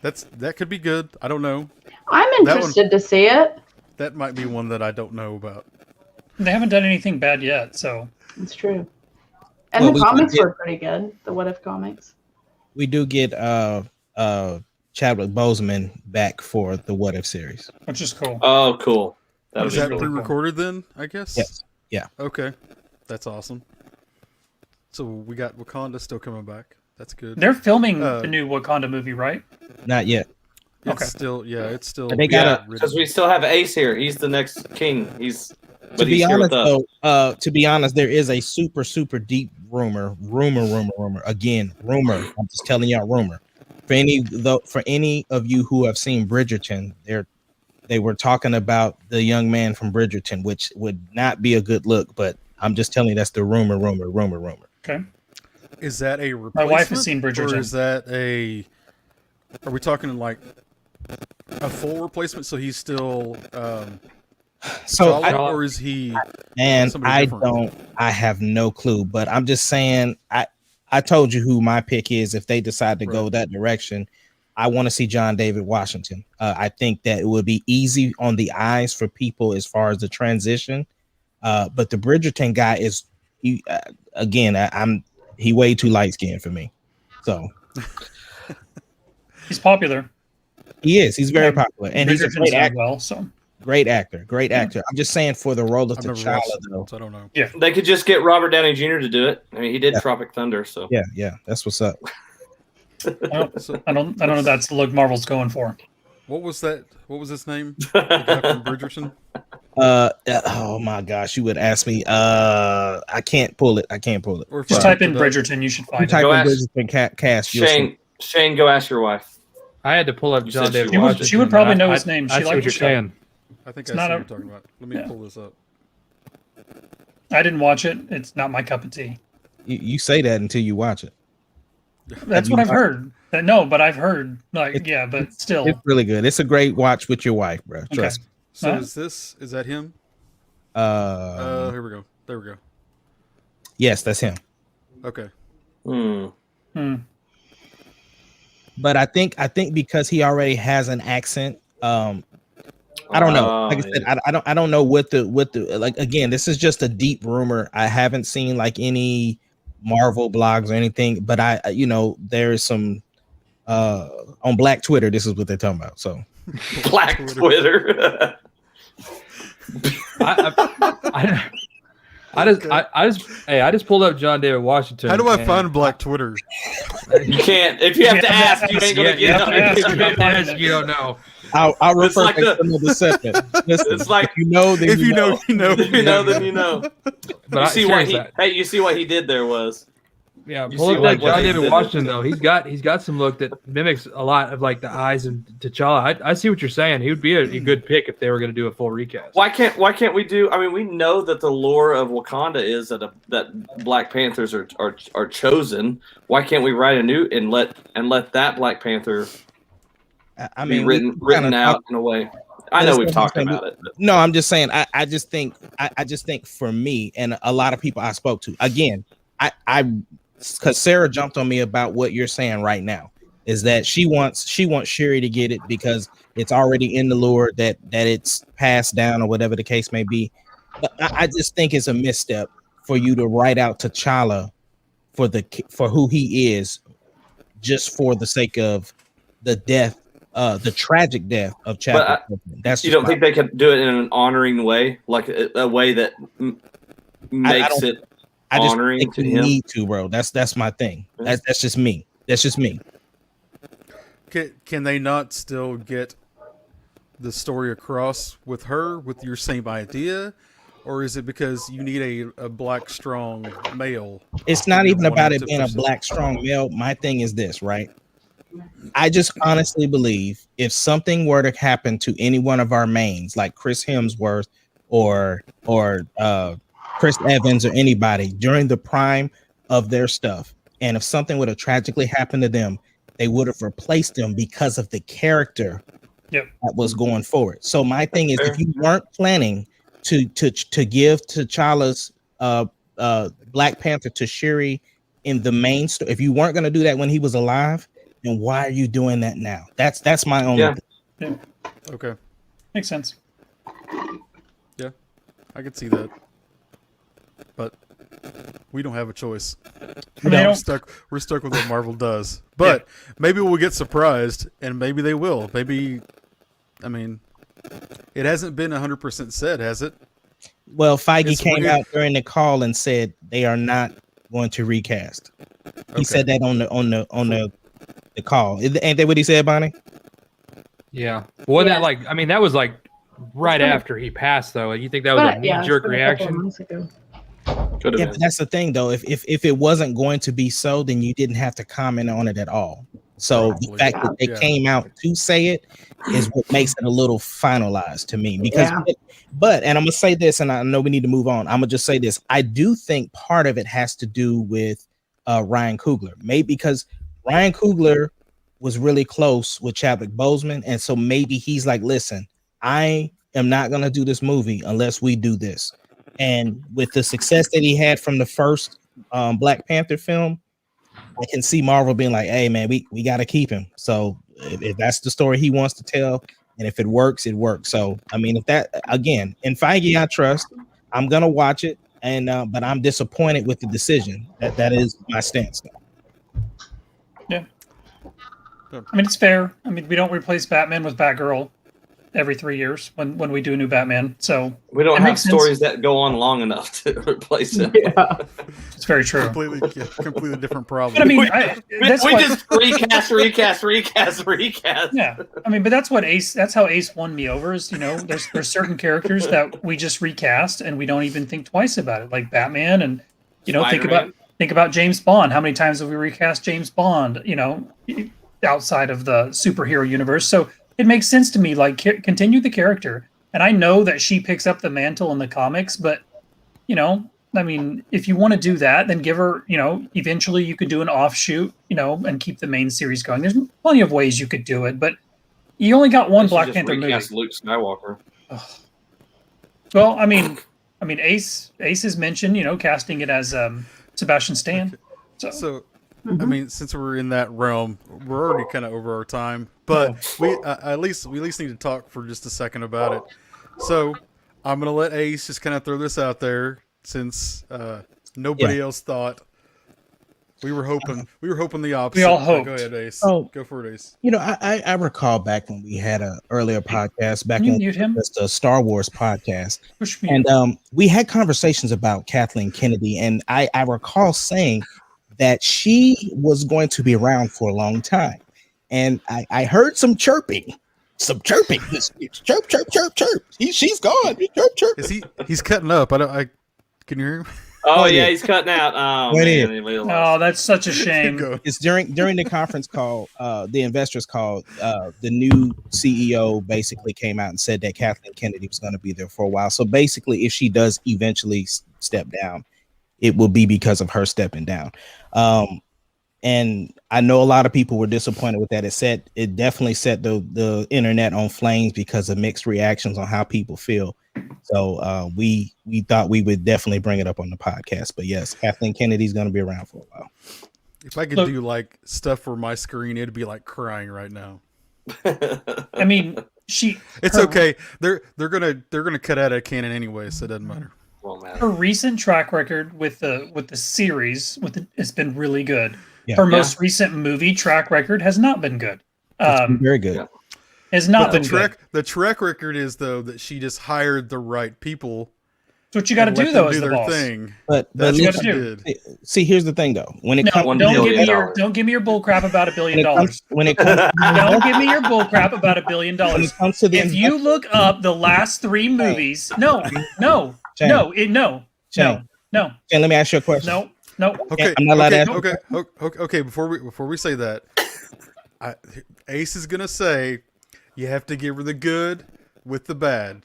That could be good. I don't know. I'm that one- interested to see it. That might be one that I don't know about. They haven't done anything bad yet, so It's true. And Well, the we comics did- were pretty good. The What If comics. We do get Chadwick Boseman back for the What If series. which is cool. Oh, cool. That Is would that be really cool. pre-recorded then? I guess. Yes. Yeah. Okay, that's awesome. So we got Wakanda still coming back. That's good. They're filming Uh, the new Wakanda movie, right? Not yet. It's okay. still, it's still. They gotta- Yeah, because we still have Ace here. He's the next king. He's To be here honest, with us. though, there is a super deep rumor. Again, rumor. I'm just telling y'all, rumor. For any of you who have seen Bridgerton, they were talking about the young man from Bridgerton, which would not be a good look. But I'm just telling you, that's the rumor. Okay. Is that a replacement? My wife has seen Bridgerton. Or is that a? Are we talking like a full replacement? So he's still. So, T'Challa, or is he? and somebody different? I have no clue. But I'm just saying, I told you who my pick is if they decide to go that direction. I want to see John David Washington. I think that it would be easy on the eyes for people as far as the transition. But the Bridgerton guy is, he way too light skinned for me. So He's popular. he is. He's very popular, and he's a Bridgerton's great done actor. well, so Great actor. I'm just saying for the role of I've never T'Challa, watched it, though. so I don't know. They could just get Robert Downey Jr. to do it. I mean, he did Tropic Thunder, so Yeah, that's what's up. I don't know if that's the look Marvel's going for. What was that? What was his name? The guy from Bridgerton. Oh my gosh, you would ask me. I can't pull it. Or if Just I type in looked it up- Bridgerton, you should You find it. type Go in ask- Bridgerton cast. you'll see. Shane, go ask your wife. I had to pull up You John said she David would- Washington. she would probably know I- his name. She I see liked what the you're show. saying. I think It's I see not what a- you're talking about. Let me yeah. pull this up. I didn't watch it. It's not my cup of tea. You say that until you watch it. That's what I've heard. No, but I've heard but still. It's really good. It's a great watch with your wife, bro. Trust me. So Huh? is that him? Here we go. There we go. Yes, that's him. Okay. But I think because he already has an accent, I don't know. Like I said, I don't know what the like. Again, this is just a deep rumor. I haven't seen like any Marvel blogs or anything, but there's some on Black Twitter. This is what they're talking about. So Black Twitter. I just pulled up John David Washington. How do I find Black Twitter? You can't. If you have to ask, you ain't gonna get it. You don't know. I'll refer like to another segment. Listen, It's like- if you know, then If you know, you know. If you know, then you know. But You see what he did there was. Yeah, You pull see up what that John he David did. Washington though. He's got some look that mimics a lot of like the eyes and T'Challa. I see what you're saying. He would be a good pick if they were going to do a full recast. Why can't we do? I mean, we know that the lore of Wakanda is that Black Panthers are chosen. Why can't we write a new and let that Black Panther be written out in a way? I know we've talked about it. But. No, I'm just saying. I just think for me and a lot of people I spoke to, again, I because Sarah jumped on me about what you're saying right now, is that she wants Shuri to get it because it's already in the lore that it's passed down or whatever the case may be. But I just think it's a misstep for you to write out T'Challa for who he is, just for the sake of the death, the tragic death of Chadwick. That's you don't think they could do it in an honoring way, like a way that makes it. I just honoring think to you him? need to, bro. That's my thing. That's just me. That's just me. Can they not still get the story across with her with your same idea, or is it because you need a black strong male? It's not You're even about wanting it to being a pursue? black strong male. My thing is this, right? I just honestly believe if something were to happen to any one of our mains, like Chris Hemsworth or Chris Evans or anybody during the prime of their stuff, and if something would have tragically happened to them, they would have replaced them because of the character that was going forward. So my thing is, if you weren't planning to give T'Challa's Black Panther to Shuri in the main story, if you weren't going to do that when he was alive, then why are you doing that now? That's my only thing. Okay. Makes sense. Yeah, I could see that. But we don't have a choice. We're stuck with what Marvel does. But maybe we'll get surprised, and maybe they will. Maybe, I mean, It hasn't been 100% said, has it? Well, Feige It's came weird. out during the call and said they are not going to recast. Okay. He said that on the call. Ain't that what he said, Bonnie? Yeah. Wasn't Yeah. that like? I mean, that was like right after he passed, though. You think that was a Yeah, knee-jerk it's been a couple of reaction? months ago. Could have Yeah, been. but that's the thing, though. If it wasn't going to be so, then you didn't have to comment on it at all. So the Probably. fact that they Yeah. came out to say it is what makes it a little finalized to me. Because, Yeah. but and I'm gonna say this, and I know we need to move on. I'm gonna just say this. I do think part of it has to do with Ryan Coogler, maybe because Ryan Coogler was really close with Chadwick Boseman, and so maybe he's like, listen, I am not gonna do this movie unless we do this. And with the success that he had from the first Black Panther film, I can see Marvel being like, hey man, we got to keep him. So if that's the story he wants to tell, and if it works, it works. So I mean, if that, again, in Feige I trust, I'm gonna watch it, and but I'm disappointed with the decision. That is my stance. I mean, it's fair. I mean, we don't replace Batman with Batgirl every 3 years when we do a new Batman. So We don't It have makes sense. stories that go on long enough to replace it. Yeah. it's very true. Completely different problem. But I mean, We- that's we what, just recast. yeah. I mean, but that's what Ace. That's how Ace won me over. Is there's certain characters that we just recast and we don't even think twice about it, like Batman, and Spider-Man. think about James Bond. How many times have we recast James Bond? Outside of the superhero universe, so it makes sense to me. Like, continue the character, and I know that she picks up the mantle in the comics, but I mean, if you want to do that, then give her, eventually you could do an offshoot, and keep the main series going. There's plenty of ways you could do it, but you only got one They should Black just Panther movie. recast Luke Skywalker. Well, I mean, Ace has mentioned, casting it as Sebastian Stan. So I mean, since we're in that realm, we're already kind of over our time, but we at least need to talk for just a second about it. So I'm gonna let Ace just kind of throw this out there, since nobody else thought. We were hoping the opposite. We all Go hoped. ahead, Ace. Oh. Go for it, Ace. I recall back when we had an earlier podcast back Can you when mute him? it's the Star Wars podcast. Push me. And we had conversations about Kathleen Kennedy, and I recall saying that she was going to be around for a long time. And I heard some chirping. Chirp, chirp, chirp, chirp. She's gone. Chirp, chirp. He's cutting up. Can you hear him? Oh, yeah. yeah, he's cutting out. Oh, What man. is? Oh, that's such a shame. Go. It's during the conference call, the investors call, the new CEO basically came out and said that Kathleen Kennedy was going to be there for a while. So basically, if she does eventually step down, it will be because of her stepping down. And I know a lot of people were disappointed with that. It definitely set the internet on flames because of mixed reactions on how people feel. So we thought we would definitely bring it up on the podcast. But yes, Kathleen Kennedy's going to be around for a while. If I could do like stuff for my screen, it'd be like crying right now. I mean, It's okay. They're gonna cut out a canon anyway, so it doesn't matter. Well, man. her recent track record with the series it's been really good. Yeah. Her most recent movie track record has not been good. It's been very good. yeah. Has not The been good. track record is though that she just hired the right people. That's what you got to and do let though them as do the their boss. thing. But That's you what gotta she do. did. see, here's the thing though. When it No, comes, don't give me $1 billion. your bull crap about $1 billion. when it comes, Don't give me your bull crap about $1 billion. when it comes to the If you look up the last 3 movies, no, Shane, let me ask you a question. no. Okay, I'm not allowed to ask- okay. Before we say that, Ace is gonna say you have to give her the good with the bad.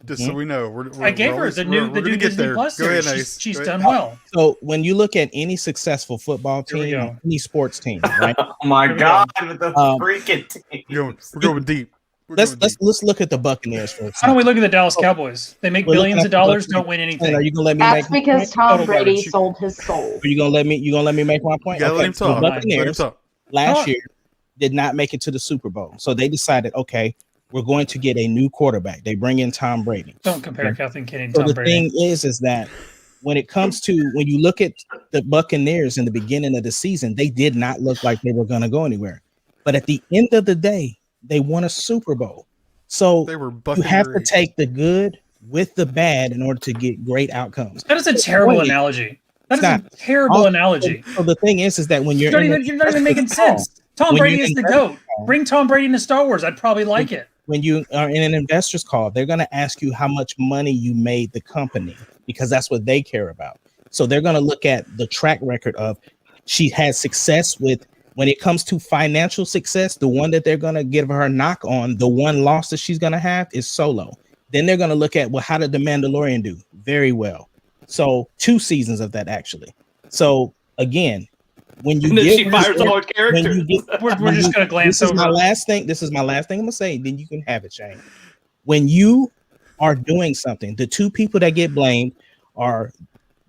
Just so we know, I gave her the new Disney Plus Go ahead, series. Ace. She's Go ahead. done well. So when you look at any successful football Here we team, go. any sports team, right? Oh, my Here we God. With the freaking team. We're going deep. Let's look at the Buccaneers for a Why don't second. we look at the Dallas Cowboys? They make We're looking billions at of the dollars, Buccaneers. don't win Are anything. you gonna let me That's make? because Tom Total Brady garbage. sold his soul. Are you gonna let me make my point? You gotta let him so talk. the Let him Buccaneers talk. last Talk. year did not make it to the Super Bowl, so they decided, okay, we're going to get a new quarterback. They bring in Tom Brady. Don't compare Kathleen Kennedy and So Tom the Brady. thing is that when it comes to when you look at the Buccaneers in the beginning of the season, they did not look like they were going to go anywhere. But at the end of the day, they won a Super Bowl. So They were you bucking have your to age. take the good with the bad in order to get great outcomes. That is a The terrible point is- analogy. That It's is not. a terrible Also, analogy. So the thing is that when you're You're in an not even making investor's call, sense. Tom when Brady you're is in the an GOAT. investor's call, Bring Tom Brady into Star Wars. I'd probably like it. when you are in an investor's call, they're going to ask you how much money you made the company because that's what they care about. So they're going to look at the track record of she had success with when it comes to financial success. The one that they're going to give her a knock on, the one loss that she's going to have is Solo. Then they're going to look at, well, how did the Mandalorian do? Very well. So 2 seasons of that actually. So again, when you And then get she fires all her when characters. you get We're just going to glance this is my over. last thing. This is my last thing I'm gonna say. Then you can have it, Shane. When you are doing something, the 2 people that get blamed are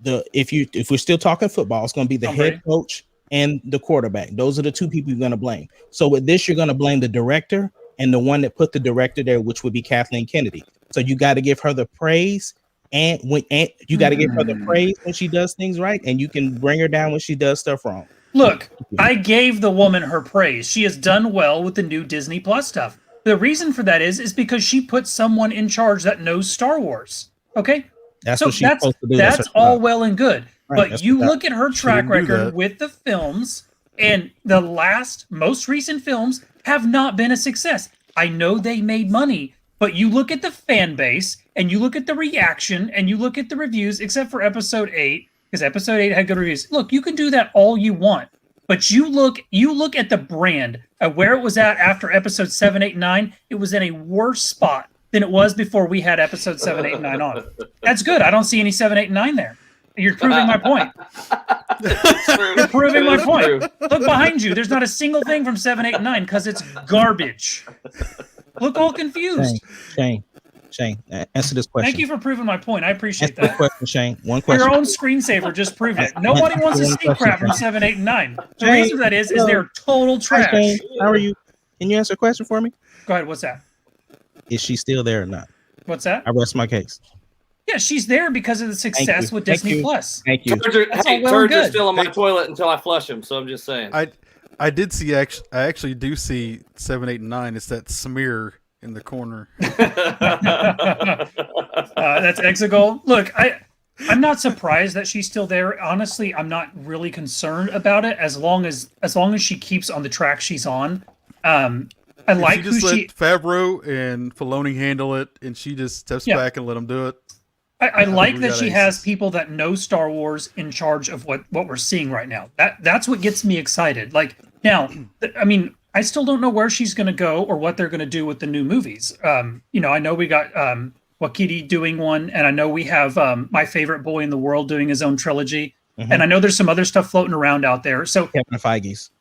if we're still talking football, it's gonna be the Tom head Brady. coach and the quarterback. Those are the 2 people you're gonna blame. So with this, you're gonna blame the director and the one that put the director there, which would be Kathleen Kennedy. So you got to give her the praise. And you got to give her the praise when she does things right, and you can bring her down when she does stuff wrong. Look, I gave the woman her praise. She has done well with the new Disney Plus stuff. The reason for that is because she put someone in charge that knows Star Wars. Okay? That's So what she's supposed to do. that's her all job. well and good. Right, But that's you her job. look at her She track didn't do record that. with the films, and the most recent films have not been a success. I know they made money, but you look at the fan base and you look at the reaction and you look at the reviews, except for episode 8, because episode 8 had good reviews. Look, you can do that all you want, but you look at the brand at where it was at after episode 7, 8, 9. It was in a worse spot than it was before we had episode 7, 8, and 9 on. That's good. I don't see any 7, 8, and 9 there. You're proving my point. You're proving my point. Look behind you. There's not a single thing from 7, 8, and 9 because it's garbage. Look all confused. Shane, answer this question. Thank you for proving my point. I appreciate Answer this that. question, Shane. One question. Your own screensaver just proved it. Nobody wants to see crap from 7, 8, and 9. The reason for that is they're total Hi, trash. Shane. How are you? Can you answer a question for me? Go ahead. What's that? Is she still there or not? What's that? I rest my case. Yeah, she's there because of the success with Thank Disney you. Plus. Thank you. Turds are, That's hey, all well and turds are good. still in my toilet until I flush them. So I'm just saying. I did see I actually do see 7, 8, and 9. It's that smear in the corner. That's Exegol. Look, I'm not surprised that she's still there. Honestly, I'm not really concerned about it as long as she keeps on the track she's on. I If like she just who let she. Favreau and Filoni handle it, and she just steps Yeah. back and let them do it. I like we that got she aces. has people that know Star Wars in charge of what we're seeing right now. That's what gets me excited. Like now, I mean, I still don't know where she's going to go or what they're going to do with the new movies. I know we got Wakiti doing one, and I know we have my favorite boy in the world doing his own trilogy, and I know there's some other stuff floating around out there. So Kevin Feige's.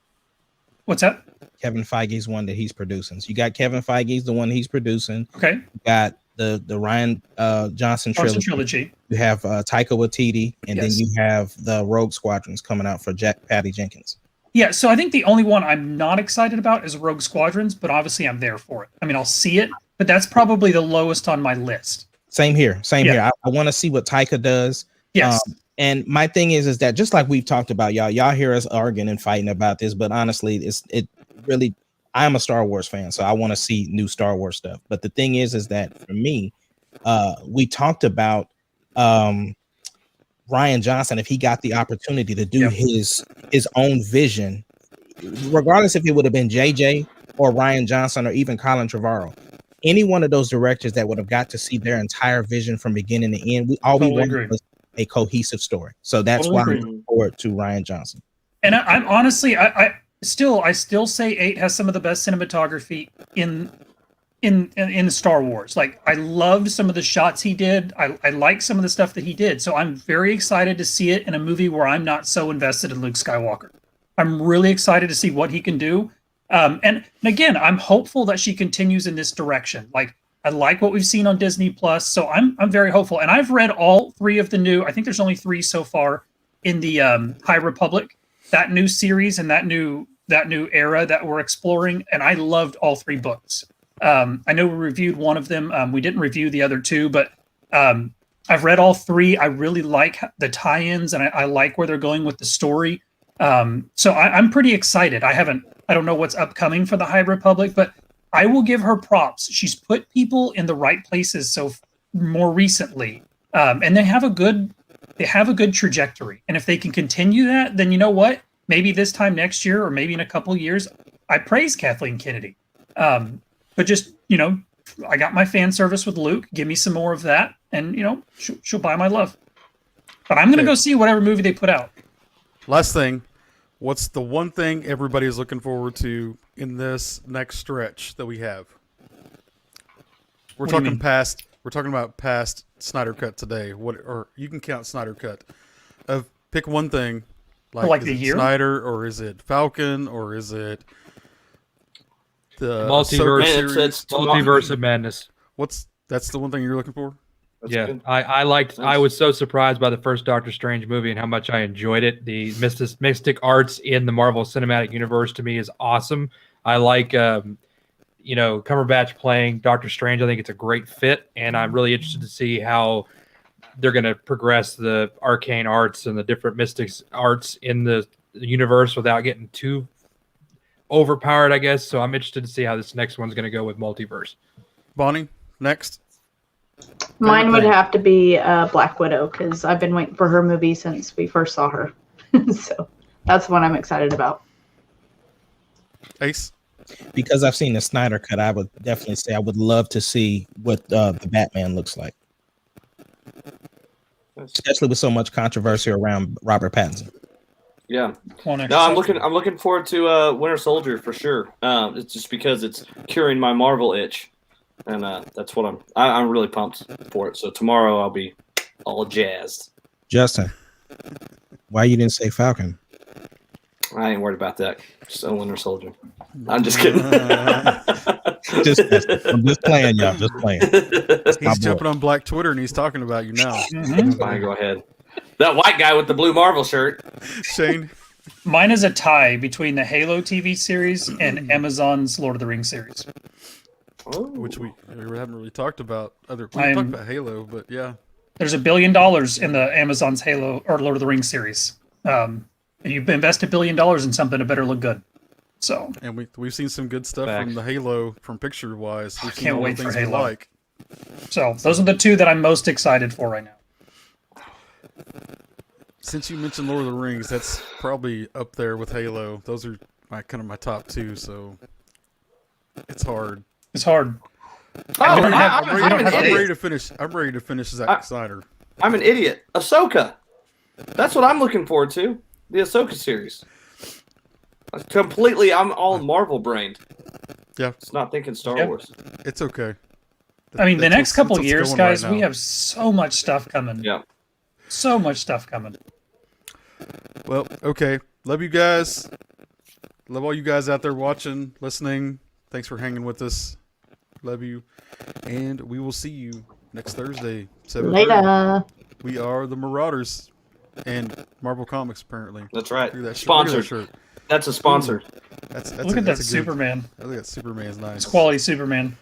what's that? Kevin Feige's one that he's producing. So you got Kevin Feige's the one he's producing. Okay, You got the Ryan Johnson trilogy. You have Taika Waititi, and then Yes. you have the Rogue Squadrons coming out for Patty Jenkins. Yeah, so I think the only one I'm not excited about is Rogue Squadrons, but obviously I'm there for it. I mean, I'll see it, but that's probably the lowest on my list. Same here. Yeah. Here. I want to see what Taika does. Yes. And my thing is that just like we've talked about, y'all hear us arguing and fighting about this, but honestly, it really, I'm a Star Wars fan, so I want to see new Star Wars stuff. But the thing is that for me, we talked about Ryan Johnson, if he got the opportunity to do his own vision, regardless if it would have been JJ or Ryan Johnson or even Colin Trevorrow, any one of those directors that would have got to see their entire vision from beginning to end, we wanted was a cohesive story. So that's why I'm looking forward to Ryan Johnson. And I'm honestly, I still say 8 has some of the best cinematography in Star Wars. Like, I loved some of the shots he did. I like some of the stuff that he did. So I'm very excited to see it in a movie where I'm not so invested in Luke Skywalker. I'm really excited to see what he can do. And again, I'm hopeful that she continues in this direction. Like, I like what we've seen on Disney Plus, so I'm very hopeful. And I've read all 3 of the new. I think there's only 3 so far in the High Republic, that new series and that new era that we're exploring. And I loved all 3 books. I know we reviewed one of them. We didn't review the other 2, but I've read all 3. I really like the tie-ins, and I like where they're going with the story. So I'm pretty excited. I don't know what's upcoming for the High Republic, but I will give her props. She's put people in the right places more recently, and they have a good trajectory. And if they can continue that, then you know what? Maybe this time next year, or maybe in a couple years, I praise Kathleen Kennedy. But just I got my fan service with Luke. Give me some more of that, and she'll buy my love. But I'm gonna go see whatever movie they put out. Last thing, what's the one thing everybody is looking forward to in this next stretch that we have? We're talking about past Snyder Cut today. Or you can count Snyder Cut. Pick one thing. Like is the it year? Snyder, or is it Falcon, or is it the Multiverse. Ahsoka series? Multiverse of Madness. That's the one thing you're looking for? Yeah, good. I was so surprised by the first Doctor Strange movie and how much I enjoyed it. The mystic arts in the Marvel Cinematic Universe to me is awesome. I like, Cumberbatch playing Doctor Strange. I think it's a great fit, and I'm really interested to see how they're going to progress the arcane arts and the different mystics arts in the universe without getting too overpowered, I guess. So I'm interested to see how this next one's going to go with multiverse. Bonnie, next. Mine would have to be Black Widow, because I've been waiting for her movie since we first saw her. So that's what I'm excited about. Ace? Because I've seen the Snyder Cut, I would definitely say I would love to see what the Batman looks like, especially with so much controversy around Robert Pattinson. Yeah. No, I'm looking forward to Winter Soldier for sure. It's just because it's curing my Marvel itch, and that's what I'm really pumped for it. So tomorrow I'll be all jazzed. Justin, why you didn't say Falcon? I ain't worried about that. Just Winter Soldier. I'm just kidding. I'm just playing, y'all. Just playing. He's jumping on Black Twitter and he's talking about you now. Fine, go ahead. That white guy with the blue Marvel shirt. Shane? Mine is a tie between the Halo TV series and Amazon's Lord of the Rings series. Which we haven't really talked about. We talked about Halo, but yeah. There's $1 billion in the Amazon's Halo or Lord of the Rings series. You invest $1 billion in something, it better look good. So, and we've seen some good stuff from the Halo, from picture wise. I can't wait for Halo. So those are the two that I'm most excited for right now. Since you mentioned Lord of the Rings, that's probably up there with Halo. Those are my top two. So it's hard. It's hard. I'm ready to finish. I'm ready to finish Zack Snyder. I'm an idiot. Ahsoka. That's what I'm looking forward to. The Ahsoka series. I'm all Marvel brained. Yeah. It's not thinking Star Wars. It's okay. I mean, the next couple years, guys, we have so much stuff coming. Yeah. So much stuff coming. Well, okay. Love you guys. Love all you guys out there watching, listening. Thanks for hanging with us. Love you. And we will see you next Thursday. 7:30. Later. We are the Marauders and Marvel Comics, apparently. That's right. Sponsored. Shirt. That's a sponsor. That's Look at that Superman. Look at Superman's nice. It's quality Superman.